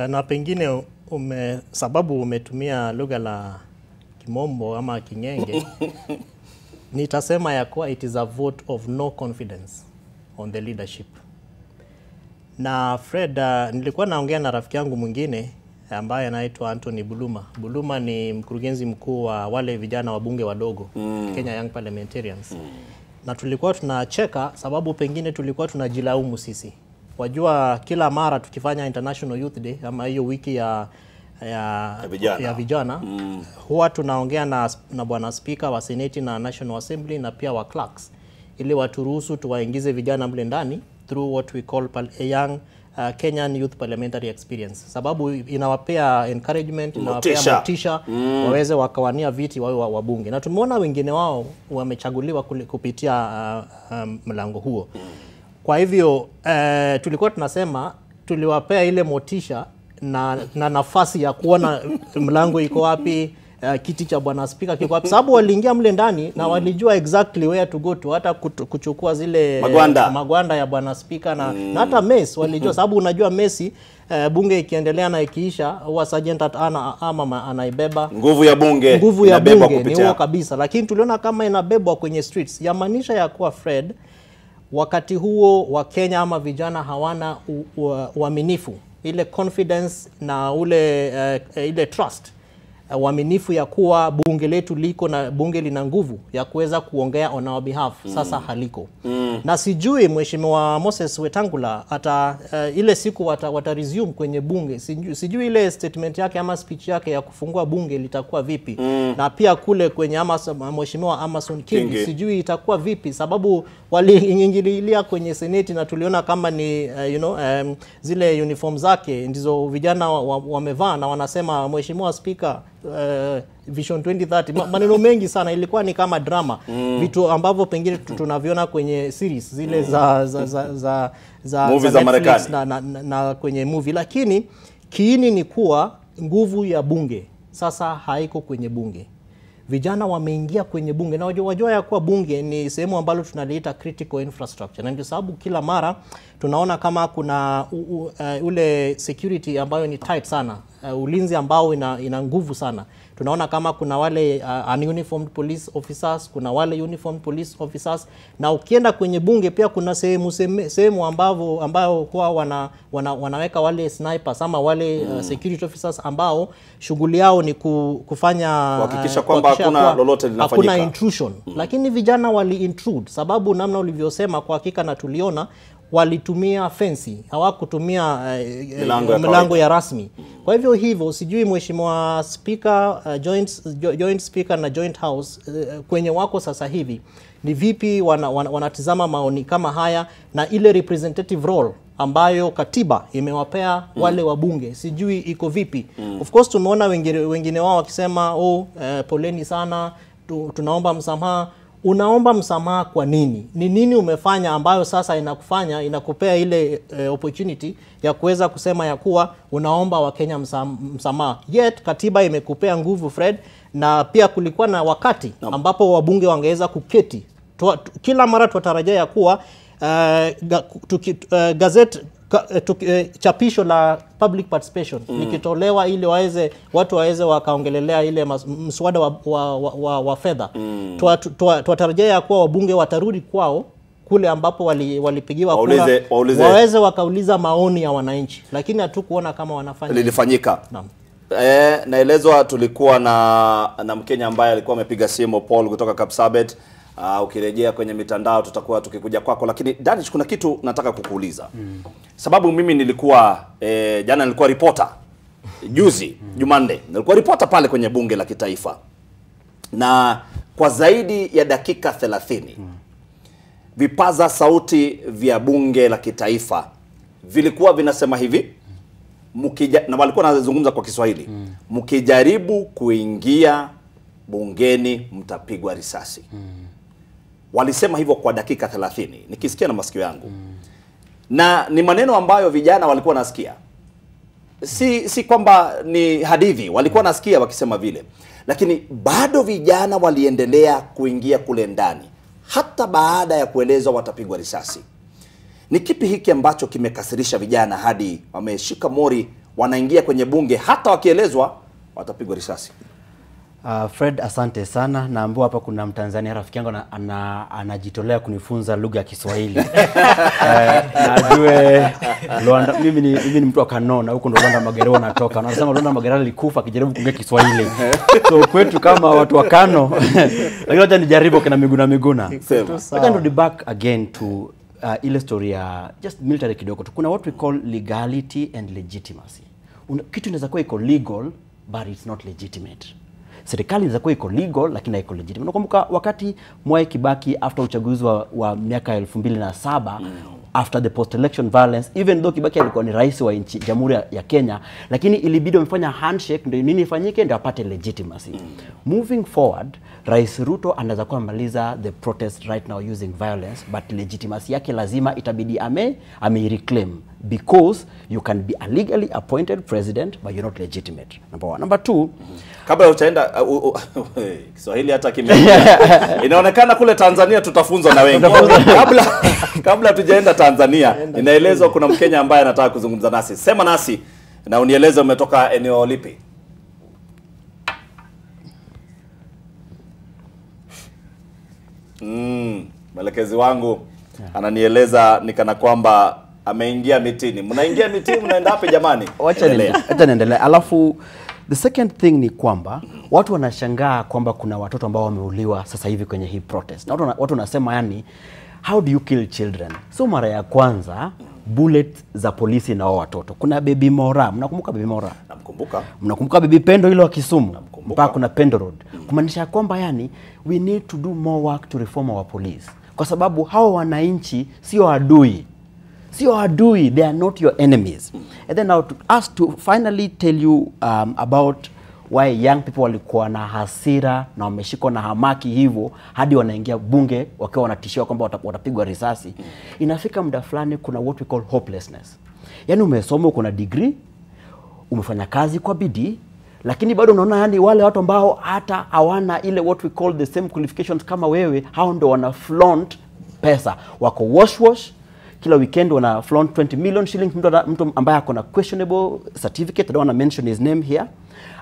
Na pengine sababu umetumia lugha la kimombo ama kingenge, nitasema ya kuwa it is a vote of no confidence on the leadership. Na Fred, nilikuwa naongea na rafiki yangu mwingine ambaye anaitwa Anthony Buluma. Buluma ni mkurugenzi mkuu wa wale vijana wa bunge wadogo, Kenya Young Parliamentarians. Na tulikuwa tunacheka sababu pengine tulikuwa tunajilaumu sisi. Wajua kila mara tukifanya International Youth Day ama hiyo wiki ya vijana huwa tunaongea na bwana speaker wa Senate na National Assembly na pia wa clerks ili waturuhusu tuwaingize vijana mle ndani through what we call a young Kenyan Youth Parliamentary Experience. Sababu inawapea encouragement, inawapea motisha waweze wakawania viti wawe wabunge. Na tumeona wengine wao wamechaguliwa kupitia mlango huo. Kwa hivyo tulikuwa tunasema tuliwapea ile motisha na nafasi ya kuona mlango iko wapi, kiti cha bwana speaker kiko wapi, sababu waliingia mle ndani na walijua exactly where to go to, hata kuchukua zile magwanda ya bwana speaker na hata mess walijua, sababu unajua Messi bunge ikiendelea na ikiisha huwa sergeant ama anaibeba nguvu ya bunge ni huo kabisa. Lakini tuliona kama inabebwa kwenye streets, yamaanisha ya kuwa Fred, wakati huo wa Kenya ama vijana hawana uaminifu, ile confidence na ile trust, uaminifu ya kuwa bunge letu liko na bunge lina nguvu ya kuweza kuongea on our behalf. Sasa haliko. Na sijui Mheshimiwa Moses Wetangula ata ile siku wata resume kwenye bunge, sijui ile statement yake ama speech yake ya kufungua bunge litakuwa vipi. Na pia kule kwenye Mheshimiwa Amason Kingi sijui itakuwa vipi, sababu waliingililia kwenye seneti na tuliona kama ni zile uniform zake ndizo vijana wamevaa na wanasema Mheshimiwa Speaker Vision 2030, maneno mengi sana, ilikuwa ni kama drama. Vitu ambavyo pengine tunaviona kwenye series zile za Netflix na kwenye movie. Lakini kiini ni kuwa nguvu ya bunge sasa haiko kwenye bunge. Vijana wameingia kwenye bunge na wajua ya kuwa bunge ni sehemu ambalo tunaliita critical infrastructure. Na ndio sababu kila mara tunaona kama kuna ule security ambayo ni tight sana, ulinzi ambao ina nguvu sana. Tunaona kama kuna wale ununiformed police officers, kuna wale uniformed police officers, na ukienda kwenye bunge pia kuna sehemu ambao huwa wanaweka wale snipers ama wale security officers ambao shughuli yao ni kufanya kuhakikisha kwamba hakuna lolote linafanyika, hakuna intrusion. Lakini vijana wali intrude, sababu namna ulivyosema kwa hakika na tuliona walitumia fensi, hawakutumia milango ya rasmi. Kwa hivyo sijui Mheshimiwa Speaker, joint speaker na joint house kwenye wako sasa hivi ni vipi wanatizama maoni kama haya na ile representative role ambayo katiba imewapea wale wabunge, sijui iko vipi. Of course tumeona wengine wao wakisema poleni sana, tunaomba msamaha. unaomba msamaha kwa nini? Ni nini umefanya ambayo sasa inakupea ile opportunity ya kuweza kusema ya kuwa unaomba Wakenya msamaha? Yet katiba imekupea nguvu, Fred, na pia kulikuwa na wakati ambapo wabunge wangeweza kuketi. Kila mara tutarajia ya kuwa gazette chapisho la public participation likitolewa ili watu waweze wakaongelelea ile mswada wa fedha. Tutarajia ya kuwa wabunge watarudi kwao kule ambapo walipigiwa kura, waweze wakauliza maoni ya wananchi, lakini hatukuona kama wanafanya. Lilifanyika. Naam. Naelezwa tulikuwa na Mkenya ambaye alikuwa amepiga simu, Paul kutoka Kapsabet. Ukirejea kwenye mitandao tutakuwa tukikuja kwako, lakini Danish, kuna kitu nataka kukuuliza. Sababu mimi nilikuwa jana nilikuwa reporter, juzi Jumanne nilikuwa reporter pale kwenye bunge la kitaifa, na kwa zaidi ya dakika 30 vipaza sauti vya bunge la kitaifa vilikuwa vinasema hivi, na walikuwa wanazungumza kwa Kiswahili, mkijaribu kuingia bungeni mtapigwa risasi. Walisema hivyo kwa dakika 30, nikisikia na masikio yangu. Na ni maneno ambayo vijana walikuwa nasikia. Si kwamba ni hadithi, walikuwa nasikia wakisema vile. Lakini bado vijana waliendelea kuingia kule ndani hata baada ya kuelezwa watapigwa risasi. Ni kipi hiki ambacho kimekasirisha vijana hadi wameshika mori, wanaingia kwenye bunge hata wakielezwa watapigwa risasi? Fred, asante sana. Naambiwa hapa kuna Mtanzania rafiki yangu anajitolea kunifunza lugha ya Kiswahili. Najue Luanda, mimi ni mtu wa Kanona, huko ndo Luanda Magere anatoka. Anasema Luanda Magere alikufa akijaribu kuongea Kiswahili. So kwetu kama watu wa Kano, lakini wacha nijaribu kana Miguna. Wacha ndo back again to ile story ya just military kidogo. Kuna what we call legality and legitimacy. Kitu inaweza kuwa iko legal but it's not legitimate. Serikali inaweza kuwa iko legal lakini haiko legitimate. Nakumbuka wakati Mwai Kibaki after uchaguzi wa miaka 2007, after the post election violence, even though Kibaki alikuwa ni rais wa nchi Jamhuri ya Kenya, lakini ilibidi wamefanya handshake ndio nini ifanyike ndio apate legitimacy. Moving forward, Rais Ruto anaweza kuwa maliza the protest right now using violence, but legitimacy yake lazima itabidi reclaim, because you can be a legally appointed president but you're not legitimate. Number one. Number two, kabla utaenda Kiswahili hata inaonekana kule Tanzania tutafunzwa na wengi. kabla tujaenda Tanzania, inaelezwa kuna Mkenya ambaye anataka kuzungumza nasi. Sema nasi na unieleze umetoka eneo lipi. Mwelekezi wangu ananieleza nikana kwamba ameingia mitini. Mnaingia mitini, mnaenda wapi jamani? Acha niendelee. Alafu the second thing ni kwamba watu wanashangaa kwamba kuna watoto ambao wameuliwa sasa hivi kwenye hii protest. Na watu wanasema yani, how do you kill children? So mara ya kwanza bullet za polisi na watoto. Kuna Baby Mora, mnakumbuka Baby Mora? Namkumbuka. Mnakumbuka Baby Pendo ile wa Kisumu? Mpaka kuna Pendo Road. Kumaanisha kwamba yani we need to do more work to reform our police. Kwa sababu hao wananchi sio adui. Sio adui, they are not your enemies. And then now to finally tell you about why young people walikuwa na hasira na wameshikwa na hamaki hivyo hadi wanaingia bunge wakiwa wanatishiwa kwamba watapigwa risasi. Inafika muda fulani kuna what we call hopelessness. Yaani umesoma, uko na degree, umefanya kazi kwa bidii, lakini bado unaona yani wale watu ambao hata hawana ile what we call the same qualifications kama wewe, hao ndio wana flaunt pesa. Wako wash kila weekend wana flaunt 20 million shillings. Mtu ambaye ako na questionable certificate, I don't want to mention his name here,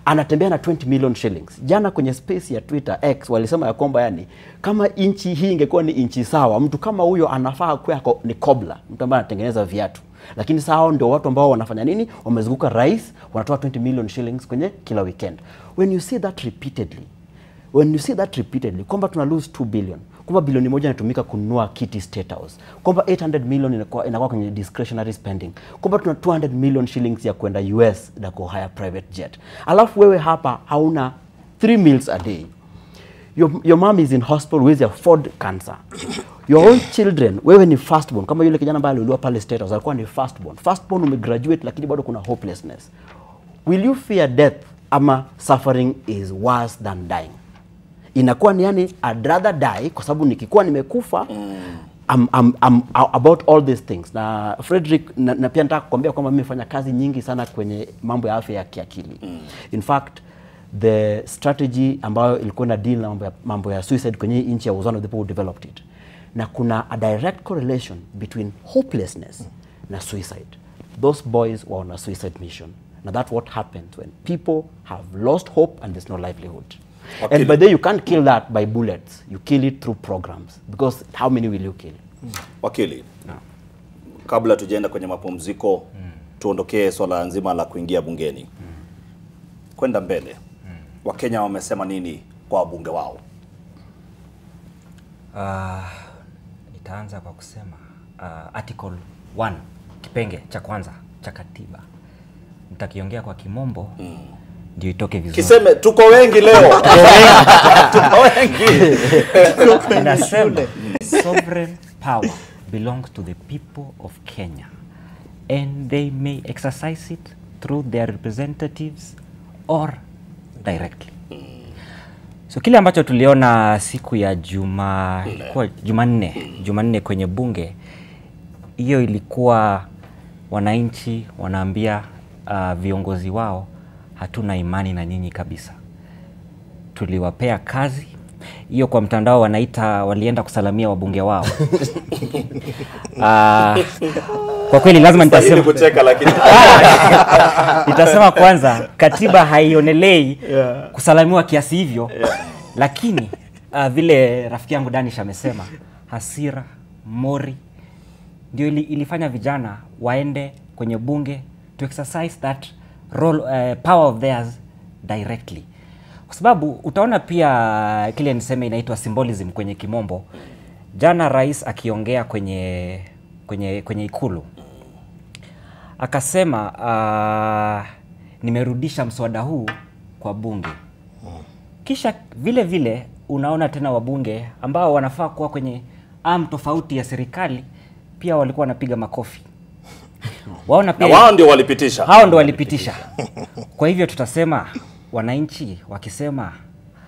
anatembea na 20 million shillings. Jana kwenye space ya Twitter X walisema ya kwamba yani kama inchi hii ingekuwa ni inchi sawa, mtu kama huyo anafaa kuwa ni cobbler, mtu ambaye anatengeneza viatu. Lakini sasa ndio watu ambao wanafanya nini? Wamezunguka rais, wanatoa 20 million shillings kwenye kila weekend. When you see that repeatedly, kwamba tuna lose 2 billion, kwamba bilioni 1 inatumika kununua kiti State House, kwamba 800 million inakuwa kwenye discretionary spending, kwamba tuna 200 million shillings ya kwenda US na ku hire private jet. Alafu wewe hapa hauna 3 meals a day. Your mom is in hospital with your afford cancer. Your own children, wewe ni firstborn, kama yule kijana ambaye aliuliwa pale State House alikuwa ni firstborn. Firstborn umegraduate lakini bado kuna hopelessness. Will you fear death ama suffering is worse than dying? Inakuwa ni yani I'd rather die kwa sababu nikikuwa nimekufa I'm about all these things. Na Frederick, na pia nataka kukwambia kwamba mimi nafanya kazi nyingi sana kwenye mambo ya afya ya kiakili. In fact, the strategy ambayo ilikuwa na deal na mambo ya suicide kwenye nchi ya was one of the people who developed it. Na kuna a direct correlation between hopelessness na suicide. Those boys were on a suicide mission. Now that's what happens when people have lost hope and there's no livelihood. Okay. And by the way, you can't kill that by bullets. You kill it through programs. Because how many will you kill? Wakili, kabla tujaenda kwenye mapumziko, tuondokee swala nzima la kuingia bungeni. Kwenda mbele, Wakenya wamesema nini kwa wabunge wao? Nitaanza kwa kusema article 1 kipenge cha kwanza cha katiba. Nitakiongea kwa kimombo ndio itoke vizuri. Kiseme tuko wengi leo. Tuko wengi. Inasema sovereign power belongs to the people of Kenya and they may exercise it through their representatives or directly. So kile ambacho tuliona siku ya Jumanne kwenye bunge, hiyo ilikuwa wananchi wanaambia viongozi wao hatuna imani na nyinyi kabisa. Tuliwapea kazi. Hiyo kwa mtandao walienda kusalamia wabunge wao. Kwa kweli lazima nitasema kucheka lakini nitasema kwanza katiba haionelei kusalamiwa kiasi hivyo. Lakini vile rafiki yangu Danish amesema, hasira, mori ndio ilifanya vijana waende kwenye bunge to exercise that role, power of theirs directly. Kwa sababu utaona pia kile niseme inaitwa symbolism kwenye kimombo. Jana rais akiongea kwenye ikulu akasema nimerudisha mswada huu kwa bunge. Kisha vile unaona tena wabunge ambao wanafaa kuwa kwenye tofauti ya serikali pia walikuwa wanapiga makofi. Waona pia wao ndio walipitisha. Hao ndio walipitisha. Kwa hivyo tutasema wananchi wakisema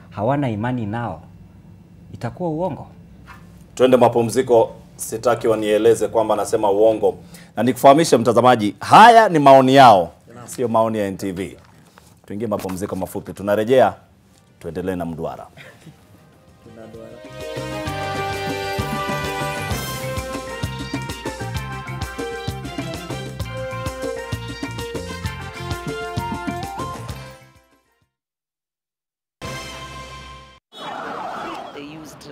hawana imani nao itakuwa uongo. Twende mapumziko, sitaki wanieleze kwamba nasema uongo. Na nikufahamishe mtazamaji, haya ni maoni yao, sio maoni ya NTV. Tuingie mapumziko mafupi, tunarejea tuendelee na mduara.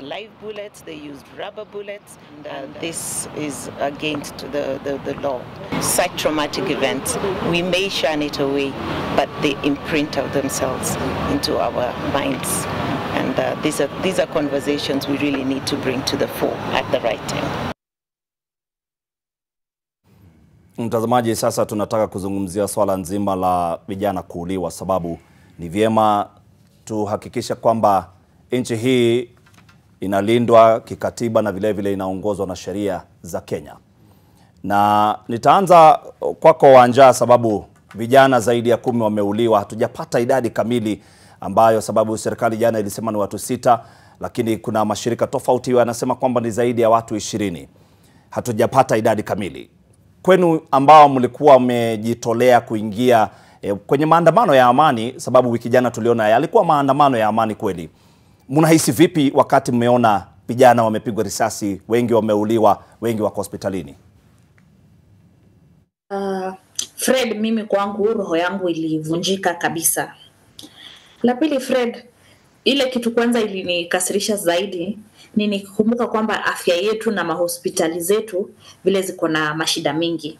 Live bullets, they used rubber bullets, and this is against the law. Such traumatic events, we may shun it away, but they imprint of themselves into our minds. And these are conversations we really need to bring to the fore at the right time. Mtazamaji, sasa tunataka kuzungumzia swala nzima la vijana kuuliwa, sababu ni vyema tuhakikisha kwamba nchi hii inalindwa kikatiba na vile inaongozwa na sheria za Kenya. Na nitaanza kwako Wanja, sababu vijana zaidi ya 10 wameuliwa. Hatujapata idadi kamili ambayo sababu serikali jana ilisema ni watu 6, lakini kuna mashirika tofauti yanasema kwamba ni zaidi ya watu 20. Hatujapata idadi kamili. Kwenu ambao mlikuwa mmejitolea kuingia kwenye maandamano ya amani, sababu wiki jana tuliona yalikuwa maandamano ya amani kweli. Mnahisi vipi wakati mmeona vijana wamepigwa risasi, wengi wameuliwa, wengi wako hospitalini? Fred, mimi kwangu roho yangu ilivunjika kabisa. La pili Fred, ile kitu kwanza ilinikasirisha zaidi ni nikikumbuka kwamba afya yetu na mahospitali zetu vile ziko na mashida mingi.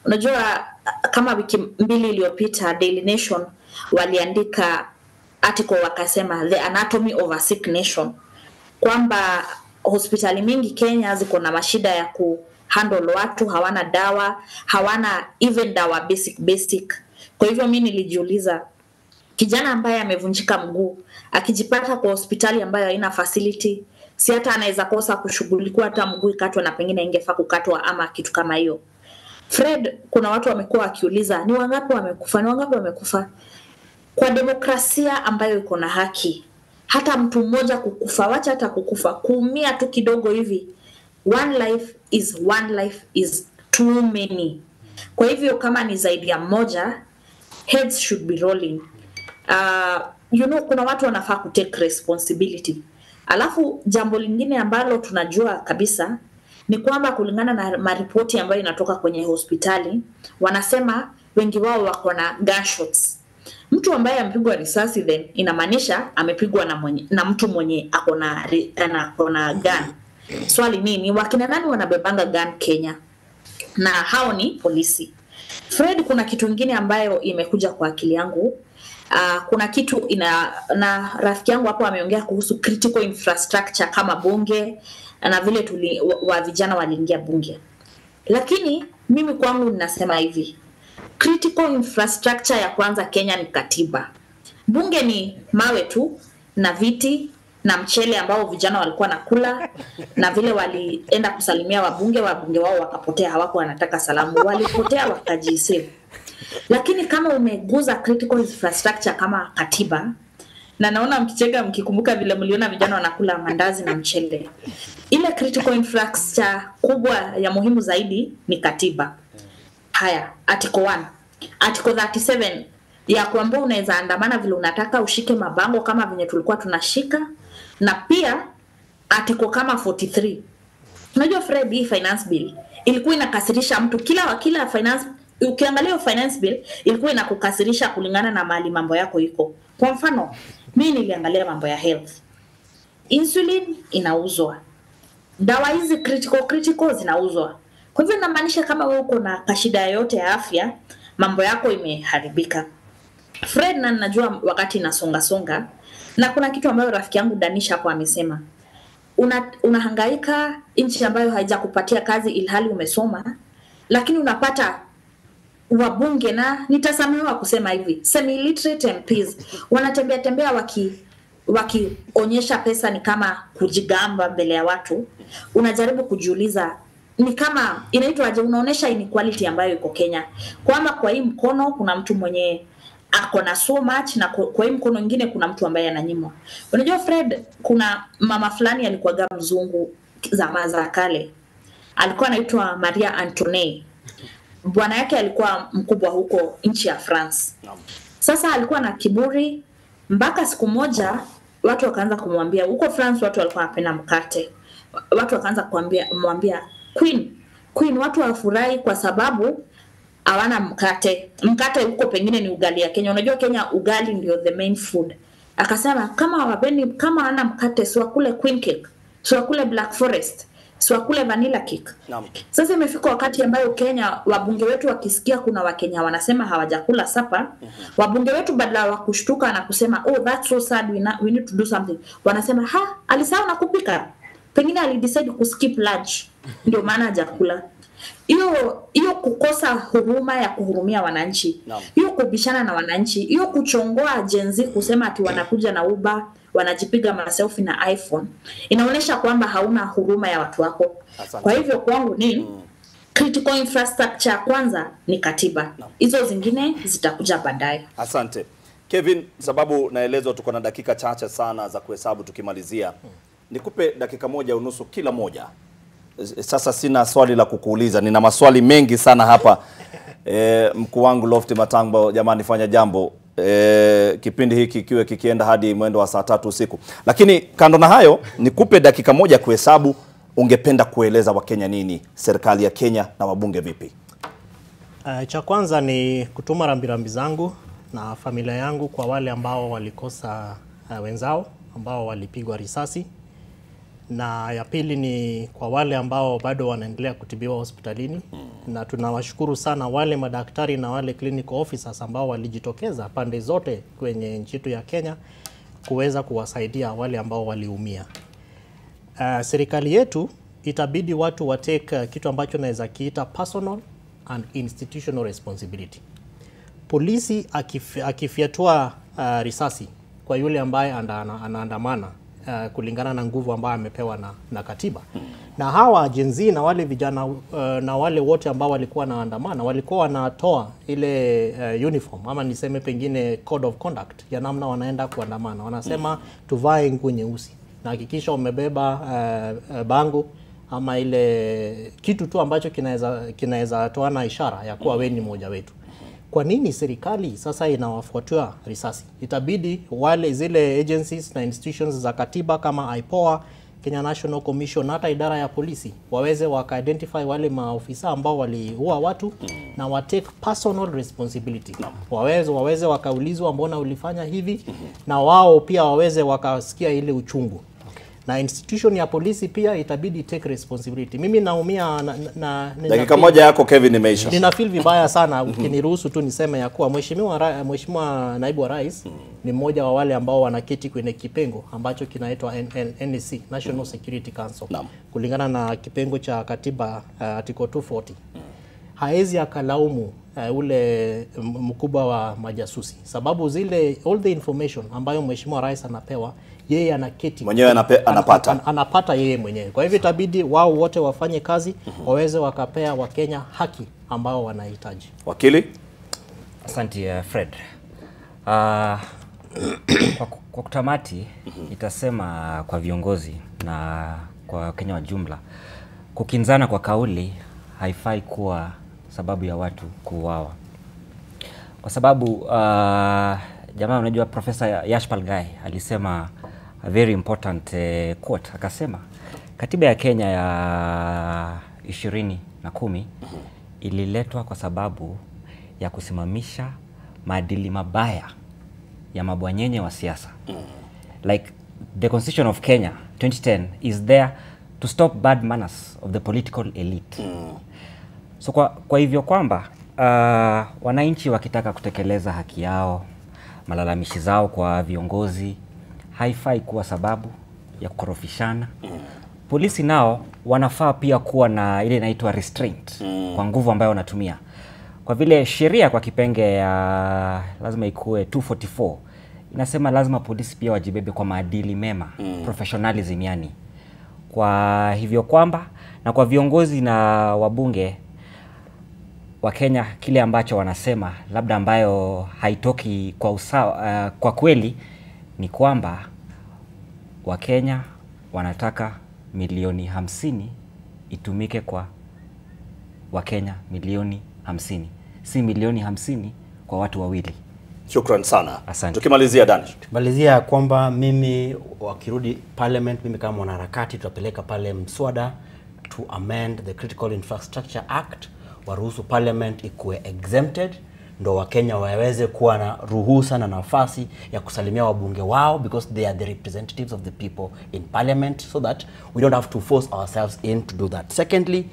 Unajua kama wiki 2 iliyopita Daily Nation waliandika article wakasema the anatomy of a sick nation, kwamba hospitali mingi Kenya ziko na mashida ya kuhandle watu, hawana dawa, hawana even dawa basic. Kwa hivyo mimi nilijiuliza, kijana ambaye amevunjika mguu akijipata kwa hospitali ambayo haina facility, si hata anaweza kosa kushughulikiwa hata mguu ikatwa na pengine ingefaa kukatwa ama kitu kama hiyo. Fred, kuna watu wamekuwa wakiuliza ni wangapi wamekufa, ni wangapi wamekufa? Kwa demokrasia ambayo iko na haki, hata mtu mmoja kukufa, wacha hata kukufa, kuumia tu kidogo hivi, one life is too many. Kwa hivyo kama ni zaidi ya mmoja, heads should be rolling. Kuna watu wanafaa ku take responsibility. Alafu jambo lingine ambalo tunajua kabisa ni kwamba kulingana na maripoti ambayo inatoka kwenye hospitali, wanasema wengi wao wako na gunshots. Mtu ambaye amepigwa risasi then inamaanisha amepigwa na mtu mwenye ako na gun. Swali ni wakina nani wanabebanga gun Kenya? Na hao ni polisi. Fred, kuna kitu kingine ambayo imekuja kwa akili yangu. Kuna kitu na rafiki yangu hapo ameongea kuhusu critical infrastructure kama bunge na vile wa vijana waliingia bunge. Lakini mimi kwangu ninasema hivi, critical infrastructure ya kwanza Kenya ni katiba. Bunge ni mawe tu na viti na mchele ambao vijana walikuwa nakula, na vile walienda kusalimia wabunge wao wakapotea, hawako wanataka salamu, walipotea wakajisave. Lakini kama umeguza critical infrastructure kama katiba, na naona mkicheka mkikumbuka vile mliona vijana wanakula mandazi na mchele, ile critical infrastructure kubwa ya muhimu zaidi ni katiba. Haya, article 1, article 37 ya kwamba unaweza andamana vile unataka, ushike mabango kama venye tulikuwa tunashika, na pia article kama 43. Unajua Fred, hii finance bill ilikuwa inakasirisha mtu kila finance. Ukiangalia finance bill ilikuwa inakukasirisha kulingana na mali mambo yako iko. Kwa mfano, mimi niliangalia mambo ya health. Insulin inauzwa. Dawa hizi critical zinauzwa. Kwa hivyo inamaanisha kama wewe uko na kashida yote ya afya, mambo yako imeharibika. Fred, na najua wakati nasonga na kuna kitu ambayo rafiki yangu Danisha hapo amesema. Unahangaika nchi ambayo haijakupatia kazi ilhali umesoma, lakini unapata wabunge, na nitasamehewa kusema hivi, semi-literate MPs wanatembea wakionyesha pesa ni kama kujigamba mbele ya watu. Unajaribu kujiuliza ni kama inaitwa aje, unaonesha inequality ambayo iko Kenya, kwamba kwa hii mkono kuna mtu mwenye ako na so much na kwa hii mkono mwingine kuna mtu ambaye ananyimwa. Unajua Fred, kuna mama fulani alikuwa mzungu za kale, alikuwa anaitwa Maria Antoinette. Bwana yake alikuwa mkubwa huko nchi ya France. Sasa alikuwa na kiburi mpaka siku moja watu wakaanza kumwambia, huko France watu walikuwa wanapenda mkate. Watu wakaanza kumwambia Queen watu wafurahi kwa sababu hawana mkate. Mkate huko pengine ni ugali ya Kenya. Unajua Kenya ugali ndio the main food. Akasema kama hana mkate si wakule queen cake, si wakule black forest, si wakule vanilla cake. Sasa imefika wakati ambayo Kenya wabunge wetu wakisikia kuna Wakenya wanasema hawajakula sapa, wabunge wetu badala wa kushtuka na kusema that's so sad, we need to do something, wanasema alisahau na kupika, pengine alidecide kuskip lunch ndio maana hajakula. Hiyo kukosa huruma ya kuhurumia wananchi, hiyo kubishana na wananchi, hiyo kuchongoa jenzi kusema ati wanakuja na Uber, wanajipiga maselfie na iPhone, inaonyesha kwamba hauna huruma ya watu wako. Kwa hivyo kwangu ni critical infrastructure kwanza ni katiba. Hizo zingine zitakuja baadaye. Asante. Kevin, sababu naelezwa tuko na dakika chache sana za kuhesabu tukimalizia. Nikupe dakika moja unusu kila moja. Sasa sina swali la kukuuliza, nina maswali mengi sana hapa. Mkuu wangu Lofty Matango, jamani fanya jambo. Kipindi hiki kiwe kikienda hadi mwendo wa saa 3 usiku. Lakini kando na hayo, nikupe dakika moja kuhesabu, ungependa kueleza Wakenya nini, serikali ya Kenya na wabunge vipi? Cha kwanza ni kutuma rambirambi zangu na familia yangu kwa wale ambao walikosa wenzao ambao walipigwa risasi. Na ya pili ni kwa wale ambao bado wanaendelea kutibiwa hospitalini. Na tunawashukuru sana wale madaktari na wale clinical officers ambao walijitokeza pande zote kwenye nchi yetu ya Kenya kuweza kuwasaidia wale ambao waliumia. Serikali yetu itabidi watu watake kitu ambacho naweza kiita personal and institutional responsibility. Polisi akifyatua risasi kwa yule ambaye anaandamana kulingana na nguvu ambayo amepewa na katiba, Na hawa Gen Z na wale vijana na wale wote ambao walikuwa naandamana walikuwa wanatoa ile uniform ama niseme pengine code of conduct ya namna wanaenda kuandamana. Wanasema tuvae nguo nyeusi na hakikisha umebeba bango ama ile kitu tu ambacho kinaweza toa na ishara ya kuwa wewe ni mmoja wetu. Kwa nini serikali sasa inawafuatia risasi? Itabidi wale zile agencies na institutions za katiba kama IPOA, Kenya National Commission, hata idara ya polisi waweze waka-identify wale maofisa ambao waliua watu na wa take personal responsibility. Waweze wakaulizwa mbona ulifanya hivi na wao pia waweze wakasikia ile uchungu. Na institution ya polisi pia itabidi take responsibility. Mimi naumia dakika moja yako Kevin imeisha. Nina feel vibaya sana ukiniruhusu tu niseme ya kuwa Mheshimiwa Naibu wa Rais ni mmoja wa wale ambao wanaketi kwenye kipengo ambacho kinaitwa NSC, National Security Council. Kulingana na kipengo cha katiba article 240. Haezi akalaumu ule mkubwa wa majasusi. Sababu zile all the information ambayo Mheshimiwa Rais anapewa yeye anaketi mwenyewe anapata yeye mwenyewe. Kwa hivyo itabidi wao wote wafanye kazi waweze wakapea Wakenya haki ambao wanahitaji. Wakili? Asante Fred. Kwa kutamati itasema kwa viongozi na kwa Kenya wa jumla, kukinzana kwa kauli haifai kuwa sababu ya watu kuuawa. Kwa sababu jamaa, unajua Professor Yashpal Gai alisema a very important quote, akasema katiba ya Kenya ya 2010 ililetwa kwa sababu ya kusimamisha maadili mabaya ya mabwanyenye wa siasa. Like the Constitution of Kenya 2010 is there to stop bad manners of the political elite. So kwa hivyo kwamba wananchi wakitaka kutekeleza haki yao, malalamishi zao kwa viongozi, haifai kuwa sababu ya kukorofishana. Polisi nao wanafaa pia kuwa na ile inaitwa restraint kwa nguvu ambayo wanatumia. Kwa vile sheria kwa kipenge ya lazima ikuwe 244 inasema lazima polisi pia wajibebe kwa maadili mema, professionalism yani. Kwa hivyo kwamba na kwa viongozi na wabunge wa Kenya, kile ambacho wanasema labda ambayo haitoki kwa usawa, kwa kweli ni kwamba Wakenya wanataka milioni 50 itumike kwa Wakenya milioni 50, si milioni 50 kwa watu wawili. Shukran sana. Asante. Tukimalizia Danish. Tukimalizia kwamba mimi wakirudi parliament, mimi kama mwanaharakati tutapeleka pale mswada to amend the Critical Infrastructure Act, waruhusu parliament ikuwe exempted, ndo Wakenya waweze kuwa na ruhusa na nafasi ya kusalimia wabunge wao, because they are the representatives of the people in parliament, so that we don't have to force ourselves in to do that. Secondly,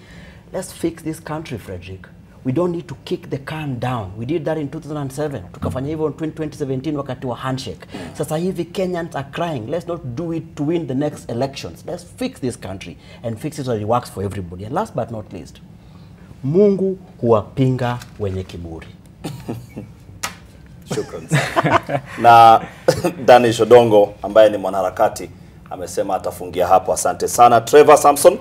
let's fix this country, Frederick. We don't need to kick the can down. We did that in 2007. Tukafanya hivyo in 2017 wakati wa handshake. Sasa hivi Kenyans are crying. Let's not do it to win the next elections. Let's fix this country and fix it so it works for everybody. And last but not least, Mungu huwapinga wenye kiburi. Shukran. Na Danish Odongo ambaye ni mwanaharakati amesema atafungia hapo. Asante sana. Trevor Samson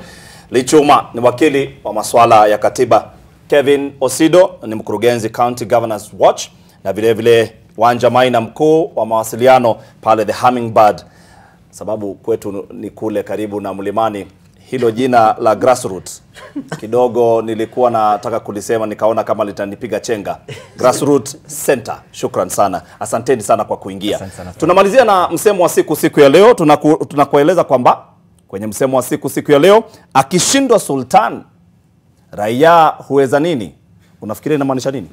Lichuma ni wakili wa masuala ya katiba. Kevin Osido ni mkurugenzi County Governors Watch, na vile vile Wanja Maina mkuu wa mawasiliano pale The Hummingbird, sababu kwetu ni kule karibu na Mlimani. Hilo jina la grassroots kidogo nilikuwa nataka kulisema, nikaona kama litanipiga chenga. Grassroots Center. Shukran sana. Asanteni sana kwa kuingia. Tunamalizia na msemo wa siku ya leo. Tunakueleza kwamba kwenye msemo wa siku ya leo, akishindwa sultan, raia huweza nini? Unafikiria inamaanisha nini?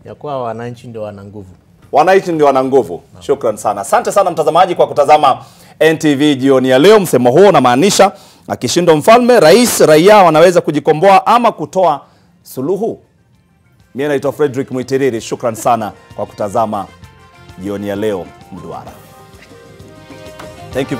Ya kuwa wananchi ndio wana nguvu. Wananchi ndio wana nguvu. Shukran sana. Asante sana mtazamaji kwa kutazama NTV jioni ya leo. Msemo huo unamaanisha akishindwa mfalme, rais, raia wanaweza kujikomboa ama kutoa suluhu. Mimi naitwa Fredrick Muitiriri. Shukran sana kwa kutazama jioni ya leo Mduara. Thank you.